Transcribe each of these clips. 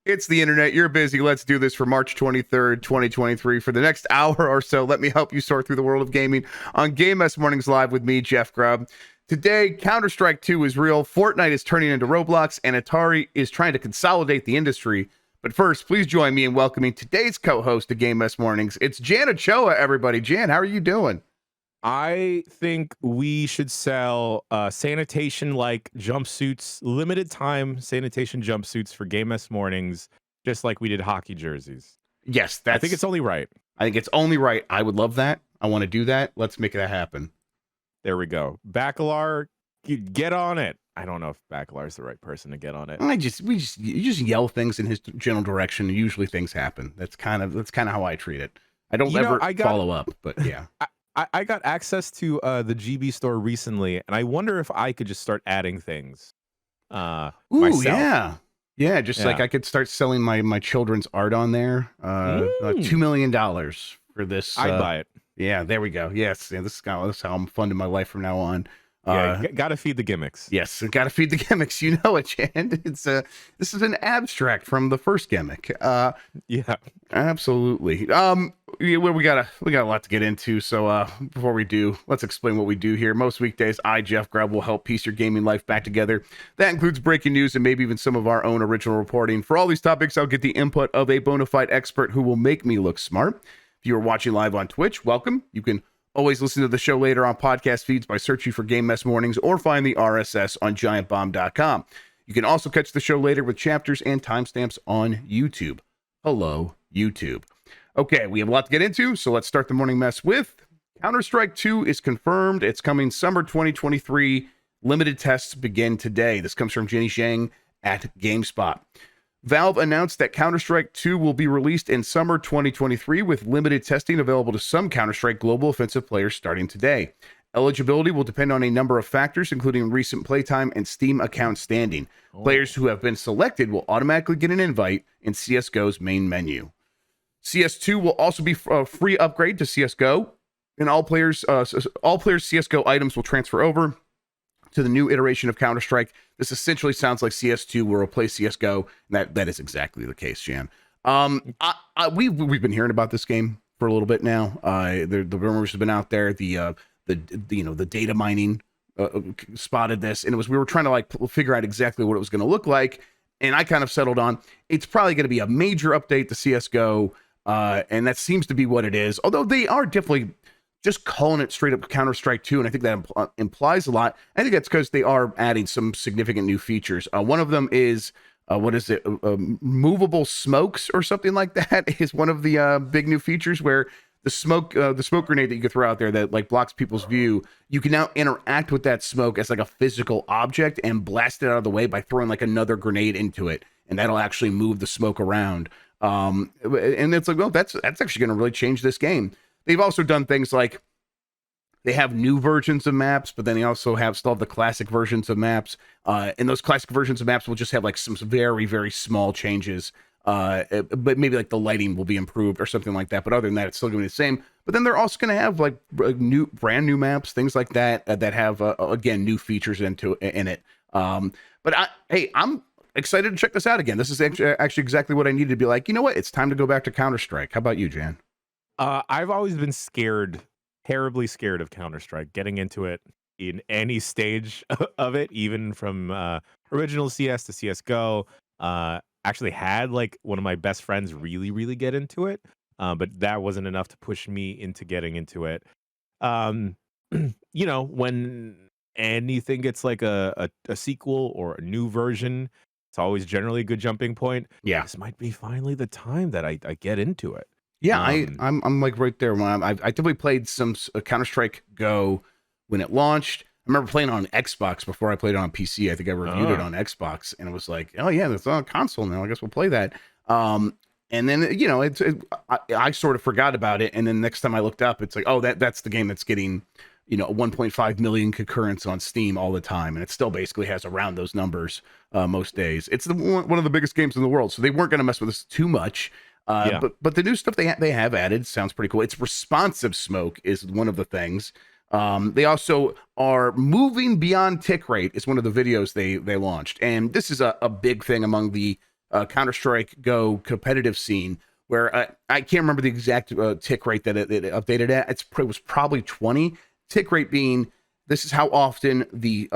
It's the internet. You're busy. Let's do this for March 23rd, 2023. For the next hour or so, let me help you sort through the world of gaming on Game S Mornings Live with me, Jeff Grubb. Today, Counter-Strike 2 is real, Fortnite is turning into Roblox, and Atari is trying to consolidate the industry. But first, please join me in welcoming today's co-host of Game S Mornings. It's Jan Ochoa, everybody. Jan, how are you doing? I think we should sell sanitation-like jumpsuits, limited time sanitation jumpsuits for Game S Mornings, just like we did hockey jerseys. Yes, I think it's only right. I think it's only right. I would love that. I want to do that. Let's make that happen. There we go. Bacalar, get on it. I don't know if Bacalar is the right person to get on it. You just yell things in his general direction, and usually things happen. That's kind of how I treat it. I don't follow up, but yeah. I got access to the GB store recently, and I wonder if I could just start adding things. Ooh, myself. Yeah. Like I could start selling my children's art on there. $2 million for this. I'd buy it. Yeah, there we go. Yes, yeah, this is how I'm funding my life from now on. Gotta feed the gimmicks. Yes, gotta feed the gimmicks. You know it, Jan. This is an abstract from the first gimmick. Yeah, absolutely. We got a lot to get into. So before we do, let's explain what we do here. Most weekdays, I, Jeff Grubb, will help piece your gaming life back together. That includes breaking news and maybe even some of our own original reporting. For all these topics, I'll get the input of a bona fide expert who will make me look smart. If you are watching live on Twitch, welcome. You can always listen to the show later on podcast feeds by searching for Game Mess Mornings or find the RSS on giantbomb.com. You can also catch the show later with chapters and timestamps on YouTube. Hello, YouTube. Okay, we have a lot to get into, so let's start the morning mess with Counter-Strike 2 is confirmed. It's coming summer 2023. Limited tests begin today. This comes from Jenny Zhang at GameStop. Valve announced that Counter-Strike 2 will be released in summer 2023 with limited testing available to some Counter-Strike Global Offensive players starting today. Eligibility will depend on a number of factors, including recent playtime and Steam account standing. Players who have been selected will automatically get an invite in CSGO's main menu. CS2 will also be a free upgrade to CSGO, and all players' CSGO items will transfer over to the new iteration of Counter-Strike. This essentially sounds like CS2 will replace CSGO, and that is exactly the case, Jan. We've been hearing about this game for a little bit now. The rumors have been out there. The data mining spotted this, and we were trying to figure out exactly what it was going to look like, and I kind of settled on it's probably going to be a major update to CSGO, and that seems to be what it is. Although they are definitely just calling it straight up Counter-Strike 2, and I think that implies a lot. I think that's because they are adding some significant new features. One of them is, movable smokes or something like that is one of the big new features where the smoke grenade that you can throw out there that blocks people's view, you can now interact with that smoke as a physical object and blast it out of the way by throwing another grenade into it, and that'll actually move the smoke around. And it's that's actually going to really change this game. They've also done things like they have new versions of maps, but then they also still have the classic versions of maps. And those classic versions of maps will just have some very, very small changes. But maybe the lighting will be improved or something like that. But other than that, it's still going to be the same. But then they're also going to have brand new maps, things like that, that have, again, new features in it. But I'm excited to check this out again. This is actually exactly what I needed to be like, you know what? It's time to go back to Counter-Strike. How about you, Jan? I've always been terribly scared of Counter-Strike, getting into it in any stage of it, even from original CS to CSGO. Actually had one of my best friends really, really get into it, but that wasn't enough to push me into getting into it. When anything gets a sequel or a new version, it's always generally a good jumping point. Yeah. This might be finally the time that I get into it. Yeah, I'm right there. When I definitely played some Counter-Strike Go when it launched. I remember playing on Xbox before I played it on PC. I think I reviewed it on Xbox, and it was like, oh yeah, it's on console now. I guess we'll play that. And then I sort of forgot about it, and then next time I looked up, it's like, oh, that's the game that's getting 1.5 million concurrents on Steam all the time, and it still basically has around those numbers most days. It's one of the biggest games in the world, so they weren't going to mess with us too much. But the new stuff they have added sounds pretty cool. It's responsive smoke is one of the things. They also are moving beyond tick rate is one of the videos they launched, and this is a big thing among the Counter-Strike Go competitive scene, where I can't remember the exact tick rate that it updated at. It was probably 20. Tick rate being, this is how often the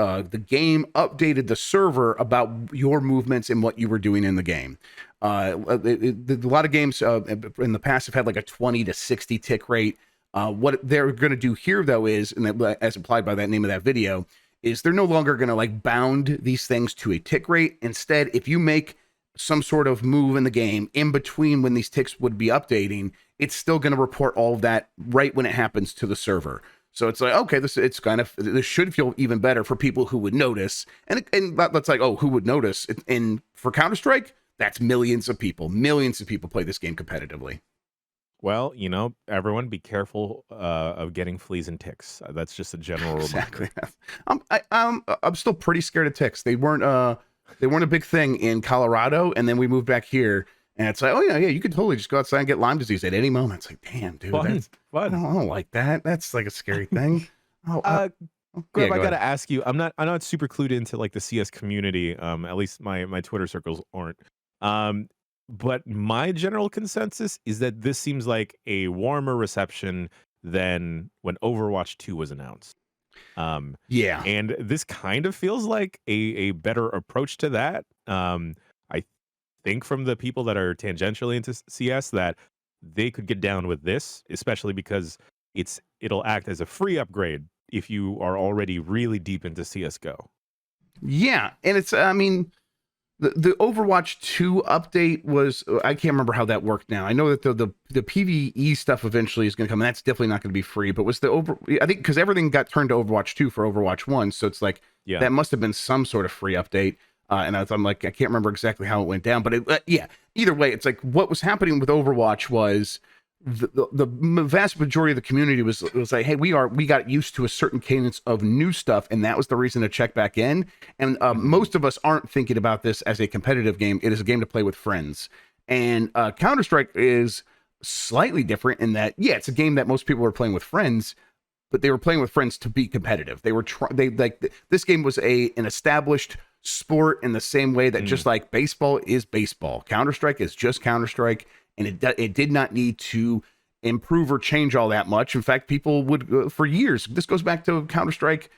game updated the server about your movements and what you were doing in the game. A lot of games in the past have had like a 20 to 60 tick rate. What they're going to do here, though, is, and as implied by that name of that video, is they're no longer going to like bound these things to a tick rate. Instead, if you make some sort of move in the game in between when these ticks would be updating, it's still going to report all of that right when it happens to the server. So it's like, okay, this should feel even better for people who would notice. And that's like, oh, who would notice? And for Counter-Strike, that's millions of people. Millions of people play this game competitively. Well, everyone be careful of getting fleas and ticks. That's just a general reminder. Exactly. I'm still pretty scared of ticks. They weren't a big thing in Colorado, and then we moved back here. And it's like, oh yeah, you could totally just go outside and get Lyme disease at any moment. It's like, damn, dude, Fun. I don't like that. That's like a scary thing. Grubb, yeah, I gotta ask you. I'm not super clued into like the CS community. At least my Twitter circles aren't. But my general consensus is that this seems like a warmer reception than when Overwatch 2 was announced. Yeah, and this kind of feels like a better approach to that. I think from the people that are tangentially into CS that they could get down with this, especially because it'll act as a free upgrade if you are already really deep into CS:GO. yeah, and it's, I mean, the Overwatch 2 update was, I can't remember how that worked now. I know that the PvE stuff eventually is going to come, and that's definitely not going to be free, but I think because everything got turned to Overwatch 2 for Overwatch 1, so it's like, Yeah. that must have been some sort of free update. And I'm like, I can't remember exactly how it went down, but yeah, either way, it's like what was happening with Overwatch was the vast majority of the community was like, hey, we got used to a certain cadence of new stuff, and that was the reason to check back in. And most of us aren't thinking about this as a competitive game. It is a game to play with friends. And Counter-Strike is slightly different in that, yeah, it's a game that most people were playing with friends, but they were playing with friends to be competitive. This game was an established sport in the same way that just like baseball is baseball, Counter-Strike is just Counter-Strike, and it did not need to improve or change all that much. In fact, people would for years, this goes back to Counter-Strike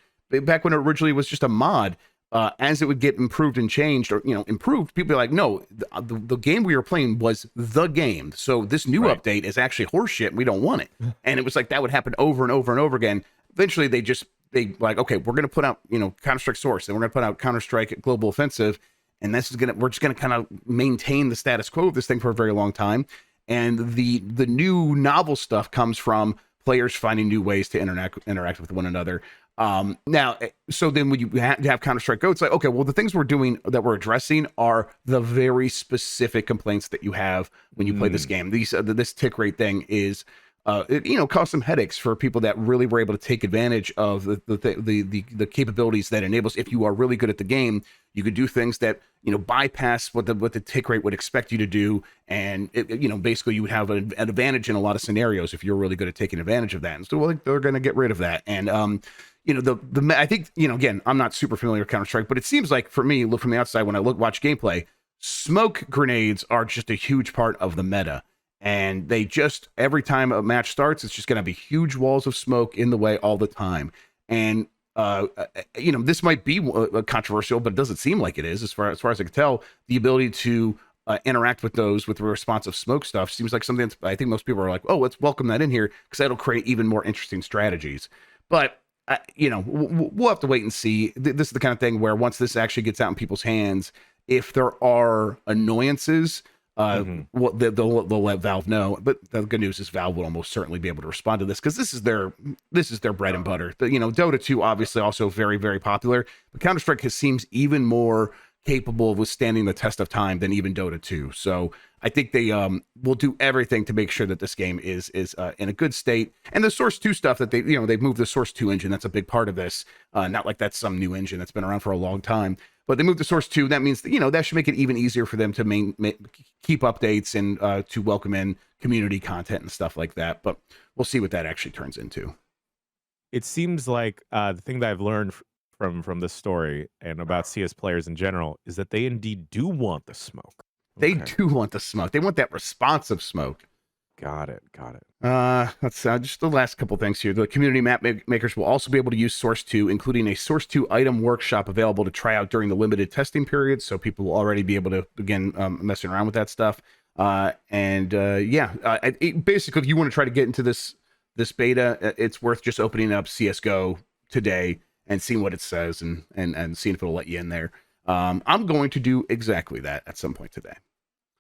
back when it originally was just a mod, as it would get improved and changed, or improved, people be like, no, the game we were playing was the game, so this new update is actually horseshit, we don't want it. And it was like that would happen over and over and over again. Eventually they like, okay, we're going to put out, Counter-Strike Source, and we're going to put out Counter-Strike Global Offensive, and we're just going to kind of maintain the status quo of this thing for a very long time. And the new novel stuff comes from players finding new ways to interact with one another. Now, so then when you have Counter-Strike Go, it's like, okay, well, the things we're doing that we're addressing are the very specific complaints that you have when you play this game. This tick rate thing is, it caused some headaches for people that really were able to take advantage of the capabilities that enables. If you are really good at the game, you could do things that bypass what the tick rate would expect you to do, and basically you would have an advantage in a lot of scenarios if you're really good at taking advantage of that. And so they're going to get rid of that. And I think again, I'm not super familiar with Counter-Strike, but it seems like for me, look from the outside when I watch gameplay, smoke grenades are just a huge part of the meta. And they just, every time a match starts, it's just going to be huge walls of smoke in the way all the time. And, this might be controversial, but it doesn't seem like it is, as far as I can tell. The ability to interact with those with the responsive smoke stuff seems like something that I think most people are like, oh, let's welcome that in here, because that'll create even more interesting strategies. But, we'll have to wait and see. This is the kind of thing where once this actually gets out in people's hands, if there are annoyances, they'll let Valve know. But the good news is Valve will almost certainly be able to respond to this, because this is their bread and butter. Dota 2 obviously also very, very popular, but Counter-Strike seems even more capable of withstanding the test of time than even Dota 2. So I think they will do everything to make sure that this game is in a good state. And the Source 2 stuff that they've moved the Source 2 engine, that's a big part of this. Not like that's some new engine that's been around for a long time, but they moved the Source 2. That means that should make it even easier for them to keep updates and to welcome in community content and stuff like that. But we'll see what that actually turns into. it seems like the thing that I've learned from this story and about CS players in general is that they indeed do want the smoke. They Okay. do want the smoke. They want that responsive smoke. Got it. Got it. Let's just the last couple things here. The community map makers will also be able to use Source 2, including a Source 2 item workshop available to try out during the limited testing period. So people will already be able to begin messing around with that stuff. Basically, if you want to try to get into this beta, it's worth just opening up CS:GO today and seeing what it says and seeing if it'll let you in there. I'm going to do exactly that at some point today.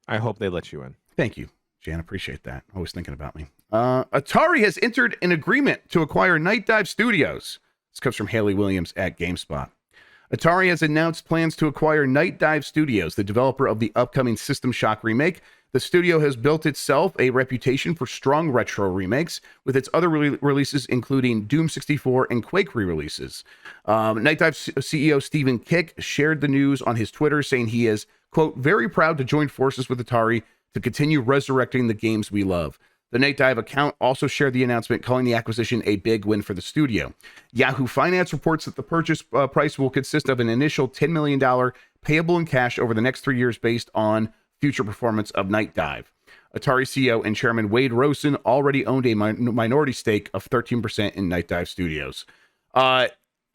I hope they let you in. Thank you, Jan. Appreciate that. Always thinking about me. Atari has entered an agreement to acquire Nightdive Studios. This comes from Haley Williams at GameSpot. Atari has announced plans to acquire Nightdive Studios, the developer of the upcoming System Shock remake. The studio has built itself a reputation for strong retro remakes, with its other releases including Doom 64 and Quake re-releases. Nightdive CEO Stephen Kick shared the news on his Twitter, saying he is, quote, very proud to join forces with Atari to continue resurrecting the games we love. The Nightdive account also shared the announcement, calling the acquisition a big win for the studio. Yahoo Finance reports that the purchase price will consist of an initial $10 million payable in cash over the next 3 years based on future performance of Nightdive. Atari CEO and chairman Wade Rosen already owned a minority stake of 13% in Nightdive Studios.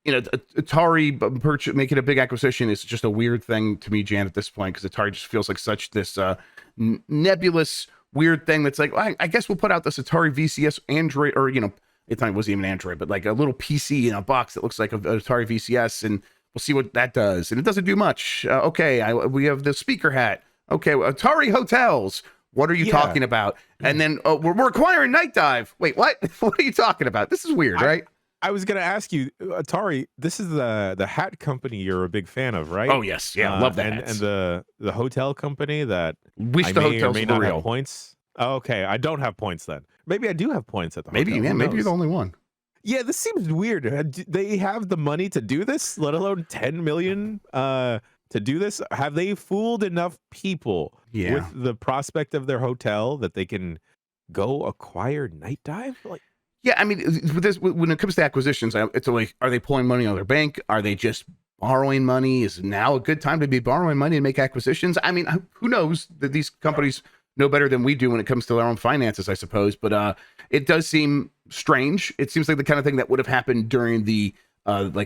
Atari making a big acquisition is just a weird thing to me, Jan, at this point, because Atari just feels like such this nebulous, weird thing that's like, well, I guess we'll put out this Atari VCS Android, or, it wasn't even Android, but like a little PC in a box that looks like an Atari VCS, and we'll see what that does. And it doesn't do much. We have the speaker hat. Okay, well, Atari Hotels. What are you talking about? And then we're acquiring Nightdive. Wait, what? What are you talking about? This is weird, right? I was gonna ask you, Atari. This is the hat company you're a big fan of, right? Oh yes, yeah, love that. And the hotel company that wish I the may hotels or may were not real. have points. Oh, okay, I don't have points then. Maybe I do have points at the maybe hotel. maybe you're the only one. Yeah, this seems weird. They have the money to do this, let alone 10 million to do this. Have they fooled enough people with the prospect of their hotel that they can go acquire Nightdive? Like, yeah, I mean, when it comes to acquisitions, it's like, are they pulling money on their bank? Are they just borrowing money? Is now a good time to be borrowing money to make acquisitions? I mean, who knows? That these companies know better than we do when it comes to their own finances, I suppose. But it does seem strange. It seems like the kind of thing that would have happened during the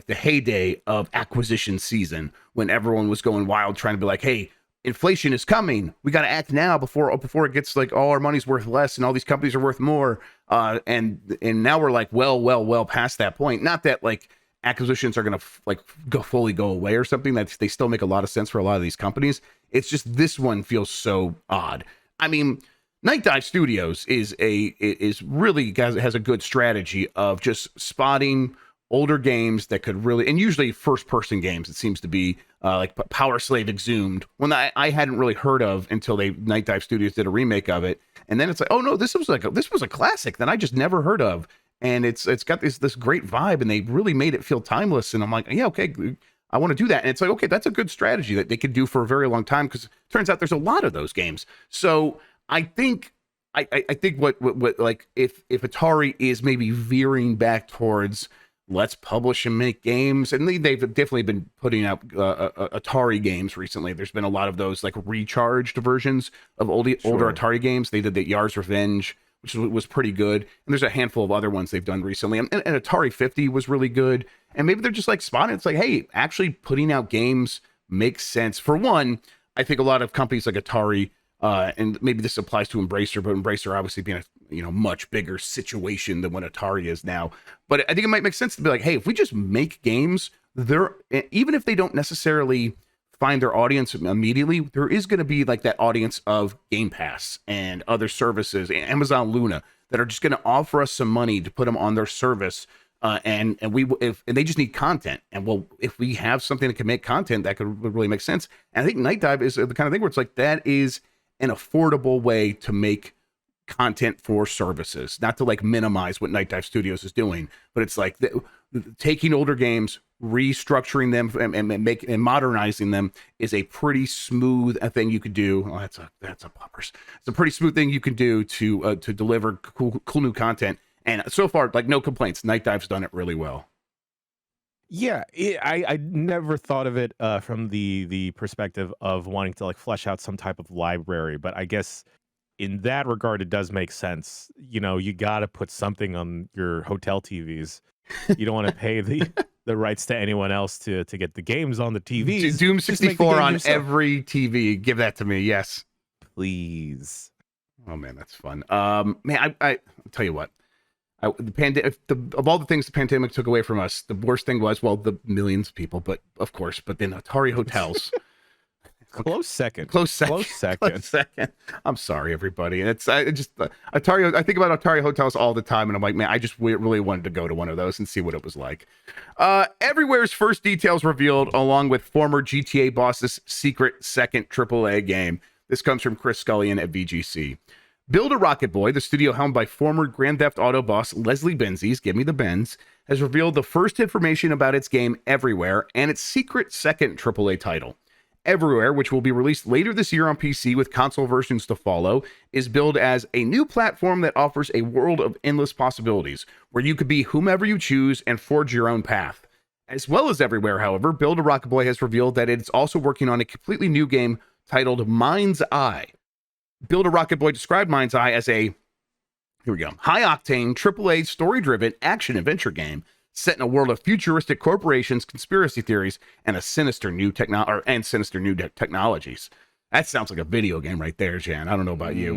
heyday of acquisition season, when everyone was going wild trying to be like, hey, inflation is coming. We got to act now before it gets like all our money's worth less and all these companies are worth more. And now we're like well past that point. Not that like acquisitions are going to fully go away or something. That they still make a lot of sense for a lot of these companies. It's just this one feels so odd. I mean, Nightdive Studios is really has a good strategy of just spotting older games that could really, and usually first person games, it seems to be like Power Slave Exhumed, one that I hadn't really heard of until Nightdive Studios did a remake of it. And then it's like, oh no, this was a classic that I just never heard of. And it's got this great vibe, and they really made it feel timeless. And I'm like, yeah, okay, I want to do that. And it's like, okay, that's a good strategy that they could do for a very long time, because it turns out there's a lot of those games. So I think what like if Atari is maybe veering back towards let's publish and make games, and they've definitely been putting out Atari games recently. There's been a lot of those like recharged versions of older Atari games. They did the Yar's Revenge, which was pretty good, and there's a handful of other ones they've done recently. And Atari 50 was really good. And maybe they're just like spotting. It's like, hey, actually putting out games makes sense. For one, I think a lot of companies like Atari, and maybe this applies to Embracer, but Embracer obviously being a much bigger situation than what Atari is now. But I think it might make sense to be like, hey, if we just make games, even if they don't necessarily find their audience immediately, there is going to be like that audience of Game Pass and other services, Amazon Luna, that are just going to offer us some money to put them on their service. And they just need content. And well, if we have something that can make content, that could really make sense. And I think Nightdive is the kind of thing where it's like, that is an affordable way to make content for services, not to like minimize what Nightdive Studios is doing, but it's like taking older games, restructuring them and modernizing them is a pretty smooth thing you could do. Oh, that's a poppers. It's a pretty smooth thing you can do to deliver cool new content. And so far, like, no complaints. Nightdive's done it really well. Yeah, I never thought of it from the perspective of wanting to like flesh out some type of library, but I guess in that regard, it does make sense. You know, you got to put something on your hotel TVs. You don't want to pay the rights to anyone else to get the games on the TVs. Doom Just make the 64 games on yourself. every TV. Give that to me. Yes. Please. Oh man, that's fun. Man, I I'll tell you what. Of all the things the pandemic took away from us, the worst thing was, well, the millions of people, but of course, but then Atari hotels. Close second. Close second. Close second. Close second. I'm sorry, everybody. I just Atari. I think about Atari hotels all the time, and I'm like, man, I just really wanted to go to one of those and see what it was like. Everywhere's first details revealed, along with former GTA boss's secret second AAA game. This comes from Chris Scullion at VGC. Build a Rocket Boy, the studio helmed by former Grand Theft Auto boss Leslie Benzies, give me the Benz, has revealed the first information about its game Everywhere and its secret second AAA title. Everywhere, which will be released later this year on PC with console versions to follow, is billed as a new platform that offers a world of endless possibilities, where you could be whomever you choose and forge your own path. As well as Everywhere, however, Build a Rocket Boy has revealed that it's also working on a completely new game titled Mind's Eye. Build a Rocket Boy described Mind's Eye as a, here we go, high-octane, AAA, story-driven action-adventure game set in a world of futuristic corporations, conspiracy theories, and sinister new technologies. That sounds like a video game right there, Jan. I don't know about you.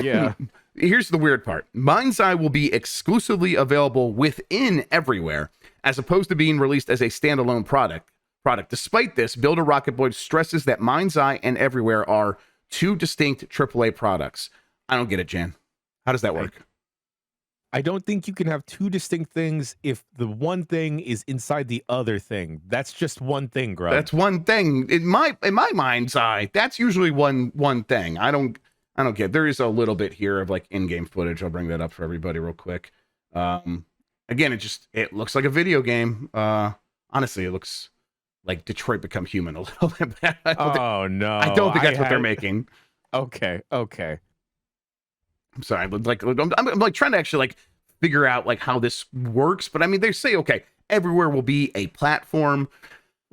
Yeah. Here's the weird part. Mind's Eye will be exclusively available within Everywhere, as opposed to being released as a standalone product. Despite this, Build a Rocket Boy stresses that Mind's Eye and Everywhere are two distinct AAA products. I don't get it, Jan. How does that work? I don't think you can have two distinct things if the one thing is inside the other thing. That's just one thing, Grubb. That's one thing. In my mind's eye, that's usually one thing. I don't get. There is a little bit here of like in-game footage. I'll bring that up for everybody real quick. Again, it looks like a video game. Honestly, it looks like Detroit Become Human a little bit. I don't think that's what they're making. Okay. I'm sorry, but like I'm like trying to actually like figure out like how this works. But I mean, they say okay, Everywhere will be a platform,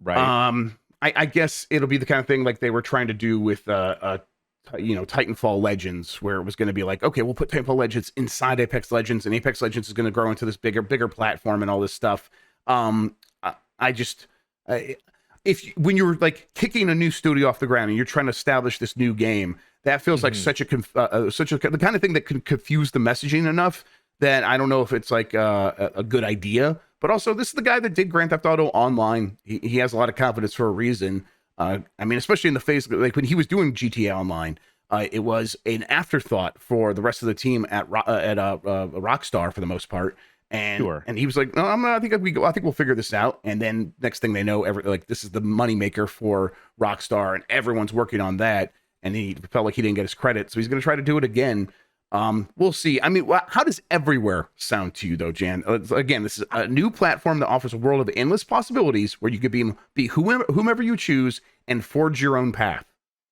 right? I guess it'll be the kind of thing like they were trying to do with Titanfall Legends, where it was going to be like, okay, we'll put Titanfall Legends inside Apex Legends, and Apex Legends is going to grow into this bigger platform and all this stuff. When you're like kicking a new studio off the ground and you're trying to establish this new game, that feels like the kind of thing that can confuse the messaging enough that I don't know if it's like a good idea. But also, this is the guy that did Grand Theft Auto Online. He has a lot of confidence for a reason. I mean, especially in the phase like when he was doing GTA Online, it was an afterthought for the rest of the team at Rockstar for the most part. And he was like, no, I think we'll figure this out. And then next thing they know, this is the moneymaker for Rockstar, and everyone's working on that. And he felt like he didn't get his credit, so he's going to try to do it again. We'll see. I mean, how does Everywhere sound to you, though, Jan? Again, this is a new platform that offers a world of endless possibilities where you could be whomever you choose and forge your own path.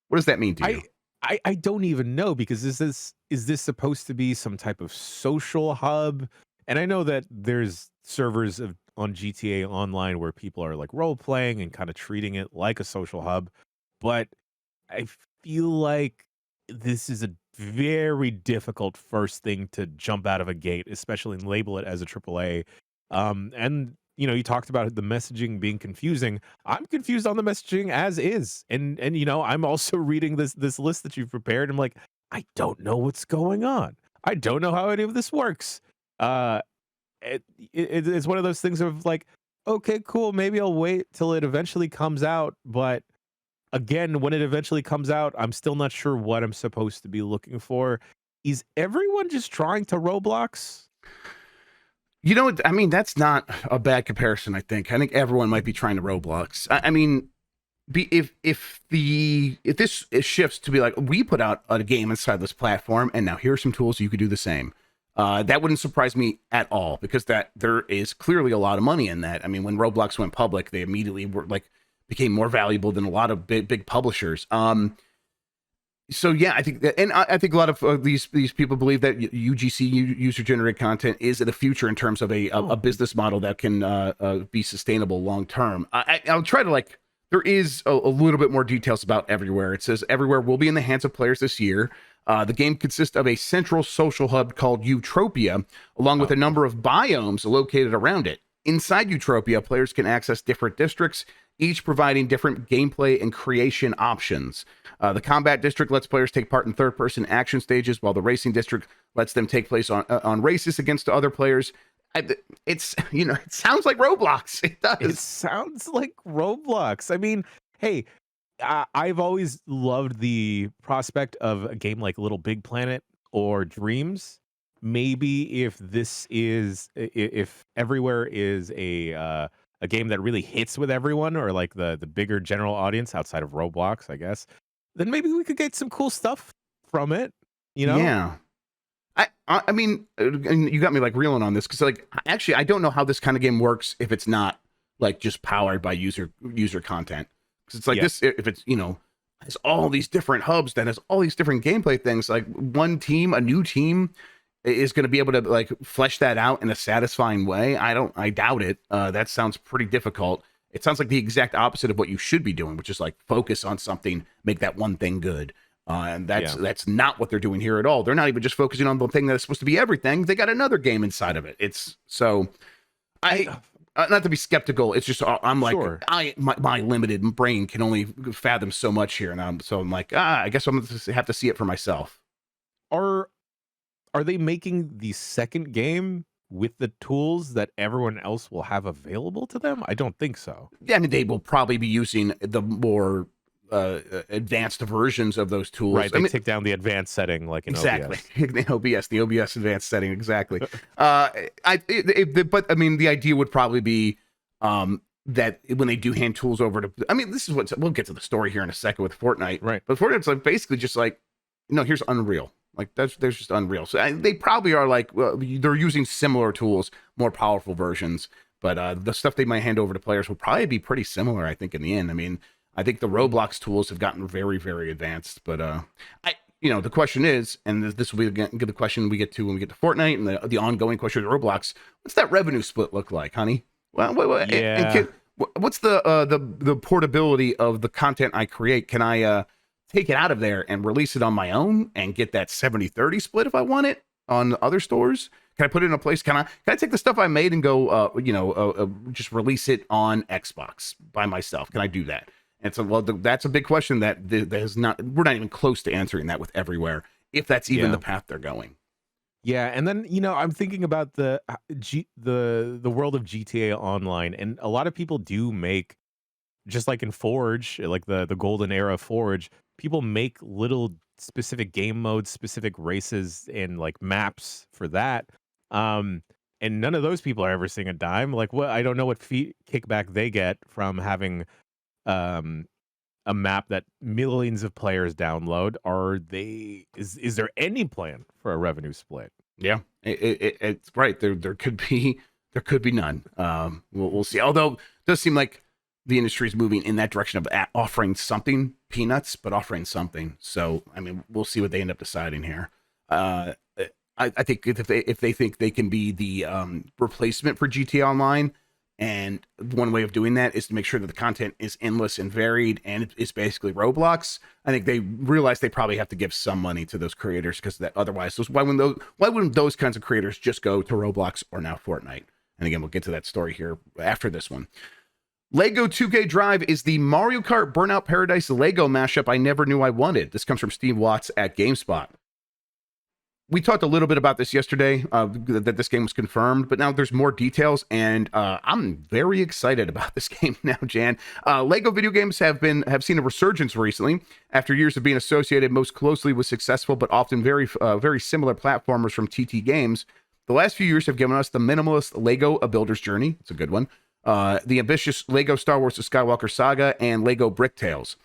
What does that mean to you? I don't even know, because is this supposed to be some type of social hub? And I know that there's servers on GTA Online where people are like role playing and kind of treating it like a social hub, but I feel like this is a very difficult first thing to jump out of a gate, especially and label it as a AAA. And you talked about the messaging being confusing. I'm confused on the messaging as is, and I'm also reading this list that you've prepared. I'm like, I don't know what's going on. I don't know how any of this works. It's one of those things of like, okay, cool, maybe I'll wait till it eventually comes out, but again, when it eventually comes out, I'm still not sure what I'm supposed to be looking for. Is everyone just trying to Roblox? I mean, that's not a bad comparison. I think everyone might be trying to Roblox. I mean, if this shifts to be like, we put out a game inside this platform, and now here's some tools you could do the same. That wouldn't surprise me at all, because there is clearly a lot of money in that. I mean, when Roblox went public, they immediately became more valuable than a lot of big publishers. So yeah, I think that, and I think a lot of these people believe that UGC, user generated content, is the future in terms of a business model that can be sustainable long term. I'll try to like. There is a little bit more details about Everywhere. It says Everywhere will be in the hands of players this year. The game consists of a central social hub called Utropia, along with a number of biomes located around it. Inside Utropia, players can access different districts, each providing different gameplay and creation options. The combat district lets players take part in third-person action stages, while the racing district lets them take place on races against other players. It's, it sounds like Roblox. It does. It sounds like Roblox. I mean, hey, I've always loved the prospect of a game like Little Big Planet or Dreams. Maybe if Everywhere is a game that really hits with everyone, or like the bigger general audience outside of Roblox, I guess, then maybe we could get some cool stuff from it. Yeah. I mean, and you got me like reeling on this because like actually I don't know how this kind of game works if it's not like just powered by user content, because it's like this, if it's has all these different hubs that has all these different gameplay things, like a new team is going to be able to like flesh that out in a satisfying way. I doubt it. That sounds pretty difficult. It sounds like the exact opposite of what you should be doing, which is like focus on something, make that one thing good. And that's not what they're doing here at all. They're not even just focusing on the thing that's supposed to be everything. They got another game inside of it. It's so not to be skeptical. It's just I'm like, sure. My limited brain can only fathom so much here, and I'm like, I guess I'm going to have to see it for myself. Are they making the second game with the tools that everyone else will have available to them? I don't think so. Yeah, I mean, they will probably be using the more advanced versions of those tools. Right, they take down the advanced setting like in exactly. OBS. The OBS advanced setting, exactly. But I mean, the idea would probably be that when they do hand tools over to, I mean, this is what we'll get to the story here in a second with Fortnite, right? But Fortnite's like basically just like, here's Unreal. Like there's just Unreal. So they probably are like, well, they're using similar tools, more powerful versions, but the stuff they might hand over to players will probably be pretty similar, I think, in the end. I mean, I think the Roblox tools have gotten very, very advanced, but the question is, and this will be the question we get to when we get to Fortnite, and the ongoing question of Roblox: what's that revenue split look like, honey? Well, yeah. What's the portability of the content I create? Can I take it out of there and release it on my own and get that 70-30 split if I want it on other stores? Can I put it in a place? Can I take the stuff I made and go, just release it on Xbox by myself? Can I do that? And so, that's a big question that we're not even close to answering that with Everywhere, if that's even the path they're going. Yeah, and then I'm thinking about the world of GTA Online, and a lot of people do make, just like in Forge, like the golden era of Forge, people make little specific game modes, specific races, and like maps for that. And none of those people are ever seeing a dime. Like, what? I don't know what kickback they get from having a map that millions of players download. Is there any plan for a revenue split? Yeah, it's right. There could be none. We'll see. Although it does seem like the industry is moving in that direction of offering something, peanuts, but offering something. So I mean, we'll see what they end up deciding here. I think if they think they can be the replacement for GTA Online, and one way of doing that is to make sure that the content is endless and varied, and it's basically Roblox. I think they realize they probably have to give some money to those creators, because that otherwise, why wouldn't those kinds of creators just go to Roblox or now Fortnite? And again, we'll get to that story here after this one. Lego 2K Drive is the Mario Kart Burnout Paradise Lego mashup I never knew I wanted. This comes from Steve Watts at GameSpot. We talked a little bit about this yesterday, that this game was confirmed, but now there's more details, and I'm very excited about this game now, Jan. Lego video games have seen a resurgence recently after years of being associated most closely with successful but often very similar platformers from TT Games. The last few years have given us the minimalist Lego A Builder's Journey. It's a good one. The ambitious Lego Star Wars The Skywalker Saga, and Lego Brick Tales.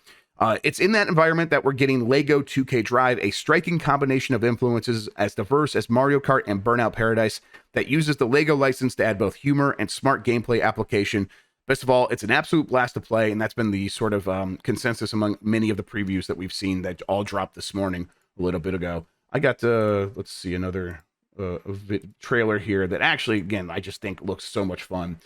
It's in that environment that we're getting Lego 2K Drive, a striking combination of influences as diverse as Mario Kart and Burnout Paradise that uses the Lego license to add both humor and smart gameplay application Best of all, it's an absolute blast to play, and that's been the sort of consensus among many of the previews that we've seen that all dropped this morning a little bit ago. I got let's see, another trailer here that actually, again, I just think looks so much fun.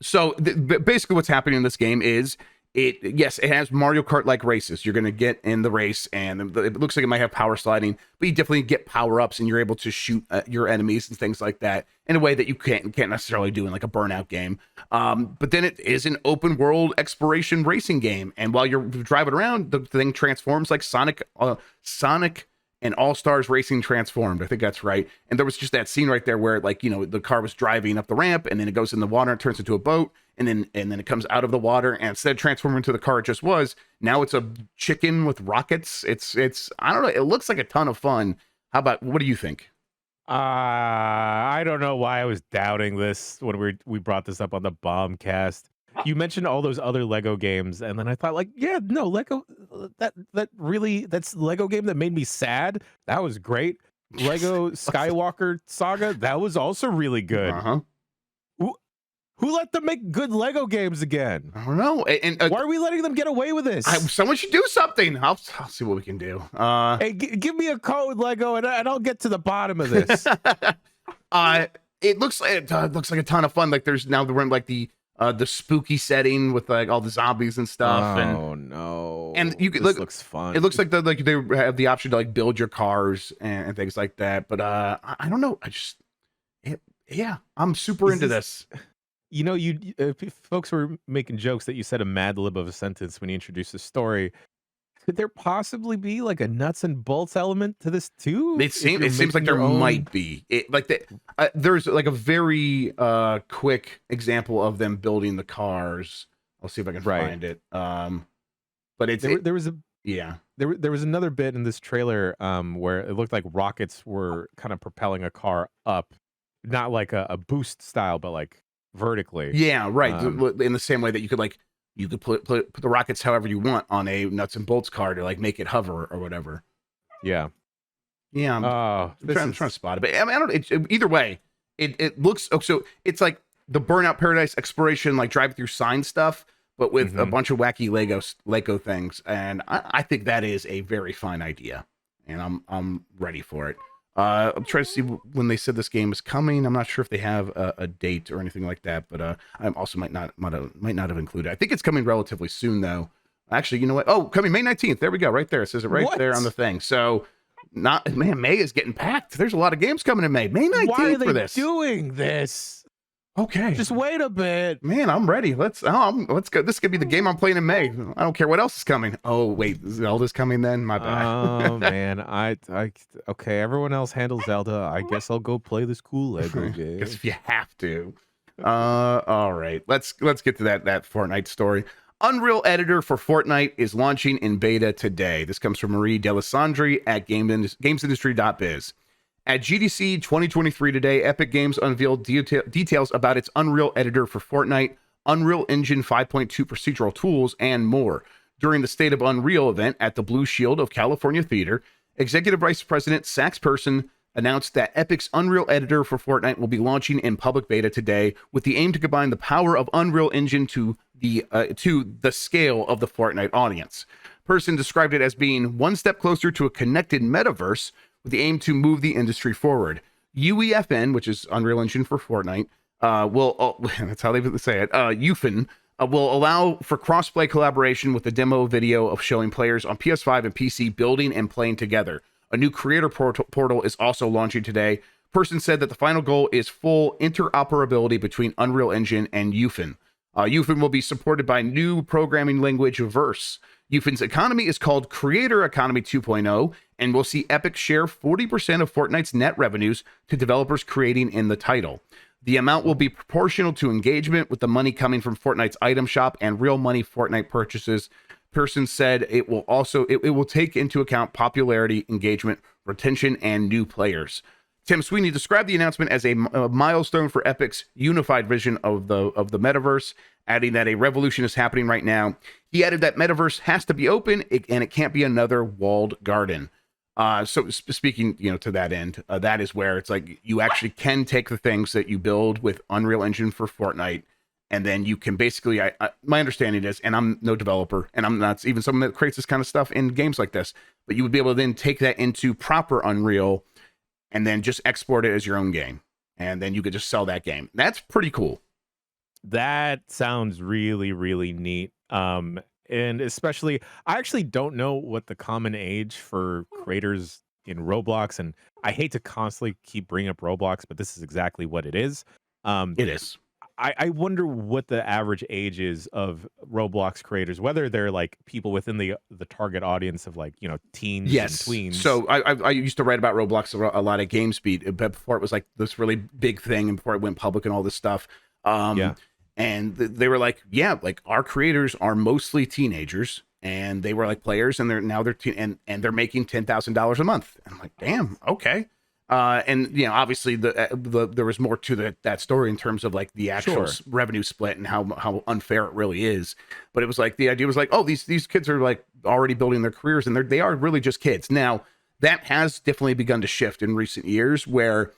So basically what's happening in this game is it has Mario Kart like races. You're going to get in the race, and it looks like it might have power sliding, but you definitely get power-ups, and you're able to shoot your enemies and things like that in a way that you can't necessarily do in like a Burnout game. But then it is an open world exploration racing game, and while you're driving around, the thing transforms like Sonic and All-Stars Racing Transformed. I think that's right. And there was just that scene right there where, like, you know, the car was driving up the ramp, and then it goes in the water and turns into a boat, and then it comes out of the water, and instead of transforming into the car it just was, now it's a chicken with rockets. It's I don't know, it looks like a ton of fun. What do you think? I don't know why I was doubting this when we brought this up on the Bombcast. You mentioned all those other Lego games, and then I thought, like, yeah, no, Lego, that's Lego game that made me sad. That was great. Lego Skywalker Saga, that was also really good. Who let them make good Lego games again? I don't know. And why are we letting them get away with this? Someone should do something. I'll see what we can do. Hey, give me a code, Lego, and I'll get to the bottom of this. It looks like a ton of fun. Like we're in like the spooky setting with like all the zombies and stuff. Oh no! And you this looks fun. It looks like they have the option to like build your cars and things like that. But I don't know. I'm super into this. You know, folks were making jokes that you said a Mad Lib of a sentence when you introduced the story. Could there possibly be like a nuts and bolts element to this too? It seems like there might be. There's like a very quick example of them building the cars. I'll see if I can find it. But there was another bit in this trailer where it looked like rockets were kind of propelling a car up, not like a boost style, but like vertically. Yeah, right. In the same way that you could put the rockets however you want on a nuts and bolts car to like make it hover or whatever. Yeah. I'm trying to spot it, but I mean, I don't. Either way, it looks. So it's like the Burnout Paradise exploration, like drive through sign stuff, but with a bunch of wacky Lego things, and I think that is a very fine idea, and I'm ready for it. I'm trying to see when they said this game is coming. I'm not sure if they have a date or anything like that, but I also might not have included. I think it's coming relatively soon, though. Actually, you know what? Oh, coming May 19th. There we go. Right there. It says it right there on the thing. So, May is getting packed. There's a lot of games coming in May. May 19th Why are they for this. doing this? Okay. Just wait a bit. Man, I'm ready. Let's go. This could be the game I'm playing in May. I don't care what else is coming. Oh, wait. Zelda's coming then? My bad. Oh, man. Okay, everyone else handles Zelda. I guess I'll go play this cool Lego game. Guess if you have to. All right. Let's get to that Fortnite story. Unreal Editor for Fortnite is launching in beta today. This comes from Marie Delisandri at gamesindustry.biz. At GDC 2023 today, Epic Games unveiled details about its Unreal Editor for Fortnite, Unreal Engine 5.2 procedural tools, and more. During the State of Unreal event at the Blue Shield of California Theater, Executive Vice President Sax Person announced that Epic's Unreal Editor for Fortnite will be launching in public beta today, with the aim to combine the power of Unreal Engine to the scale of the Fortnite audience. Person described it as being one step closer to a connected metaverse, with the aim to move the industry forward. UEFN, which is Unreal Engine for Fortnite, that's how they say it, UFN, will allow for cross-play collaboration with the demo video of showing players on PS5 and PC building and playing together. A new creator portal is also launching today. Person said that the final goal is full interoperability between Unreal Engine and UFN. UFN will be supported by new programming language Verse. UFN's economy is called Creator Economy 2.0, and will see Epic share 40% of Fortnite's net revenues to developers creating in the title. The amount will be proportional to engagement, with the money coming from Fortnite's item shop and real money Fortnite purchases. Person said it will take into account popularity, engagement, retention, and new players. Tim Sweeney described the announcement as a milestone for Epic's unified vision of the metaverse, adding that a revolution is happening right now. He added that metaverse has to be open, and it can't be another walled garden. So speaking, to that end, that is where it's like you actually can take the things that you build with Unreal Engine for Fortnite and then you can basically, my understanding is, and I'm no developer, and I'm not even someone that creates this kind of stuff in games like this, but you would be able to then take that into proper Unreal and then just export it as your own game, and then you could just sell that game. That's pretty cool. That sounds really, really neat. And especially, I actually don't know what the common age for creators in Roblox, and I hate to constantly keep bringing up Roblox, but this is exactly what it is. Um, It is. I wonder what the average age is of Roblox creators, whether they're like people within the target audience of like, teens and Yes. tweens. So I used to write about Roblox a lot at GameSpeed, but before it was like this really big thing, and before it went public and all this stuff. Yeah. And they were like, yeah, like our creators are mostly teenagers, and they were like players, and they're and they're making $10,000 a month. And I'm like, damn, okay. And obviously there was more to that story in terms of like the actual Sure. revenue split and how unfair it really is. But it was like the idea was like, oh, these kids are like already building their careers, and they are really just kids. Now that has definitely begun to shift in recent years, where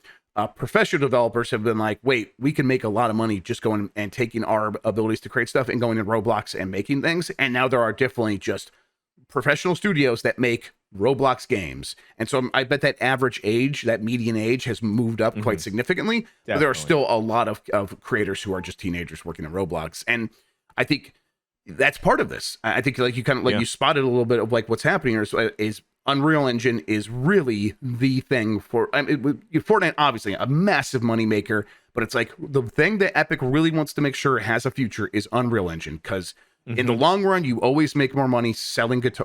professional developers have been like, wait, we can make a lot of money just going and taking our abilities to create stuff and going in Roblox and making things. And now there are definitely just professional studios that make Roblox games. And so I bet that average age, that median age, has moved up quite significantly. Definitely. But there are still a lot of creators who are just teenagers working in Roblox. And I think that's part of this. I think like you kind of like you spotted a little bit of like what's happening is Unreal Engine is really the thing for Fortnite, obviously a massive money maker, but it's like the thing that Epic really wants to make sure has a future is Unreal Engine, because in the long run, you always make more money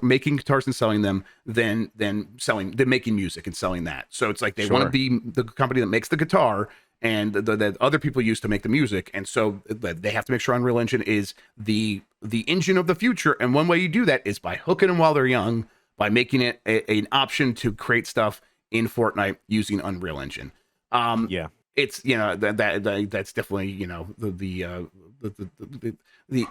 making guitars and selling them than making music and selling that. So it's like they want to be the company that makes the guitar and that other people use to make the music, and so they have to make sure Unreal Engine is the engine of the future. And one way you do that is by hooking them while they're young, by making it an option to create stuff in Fortnite using Unreal Engine. It's that's definitely the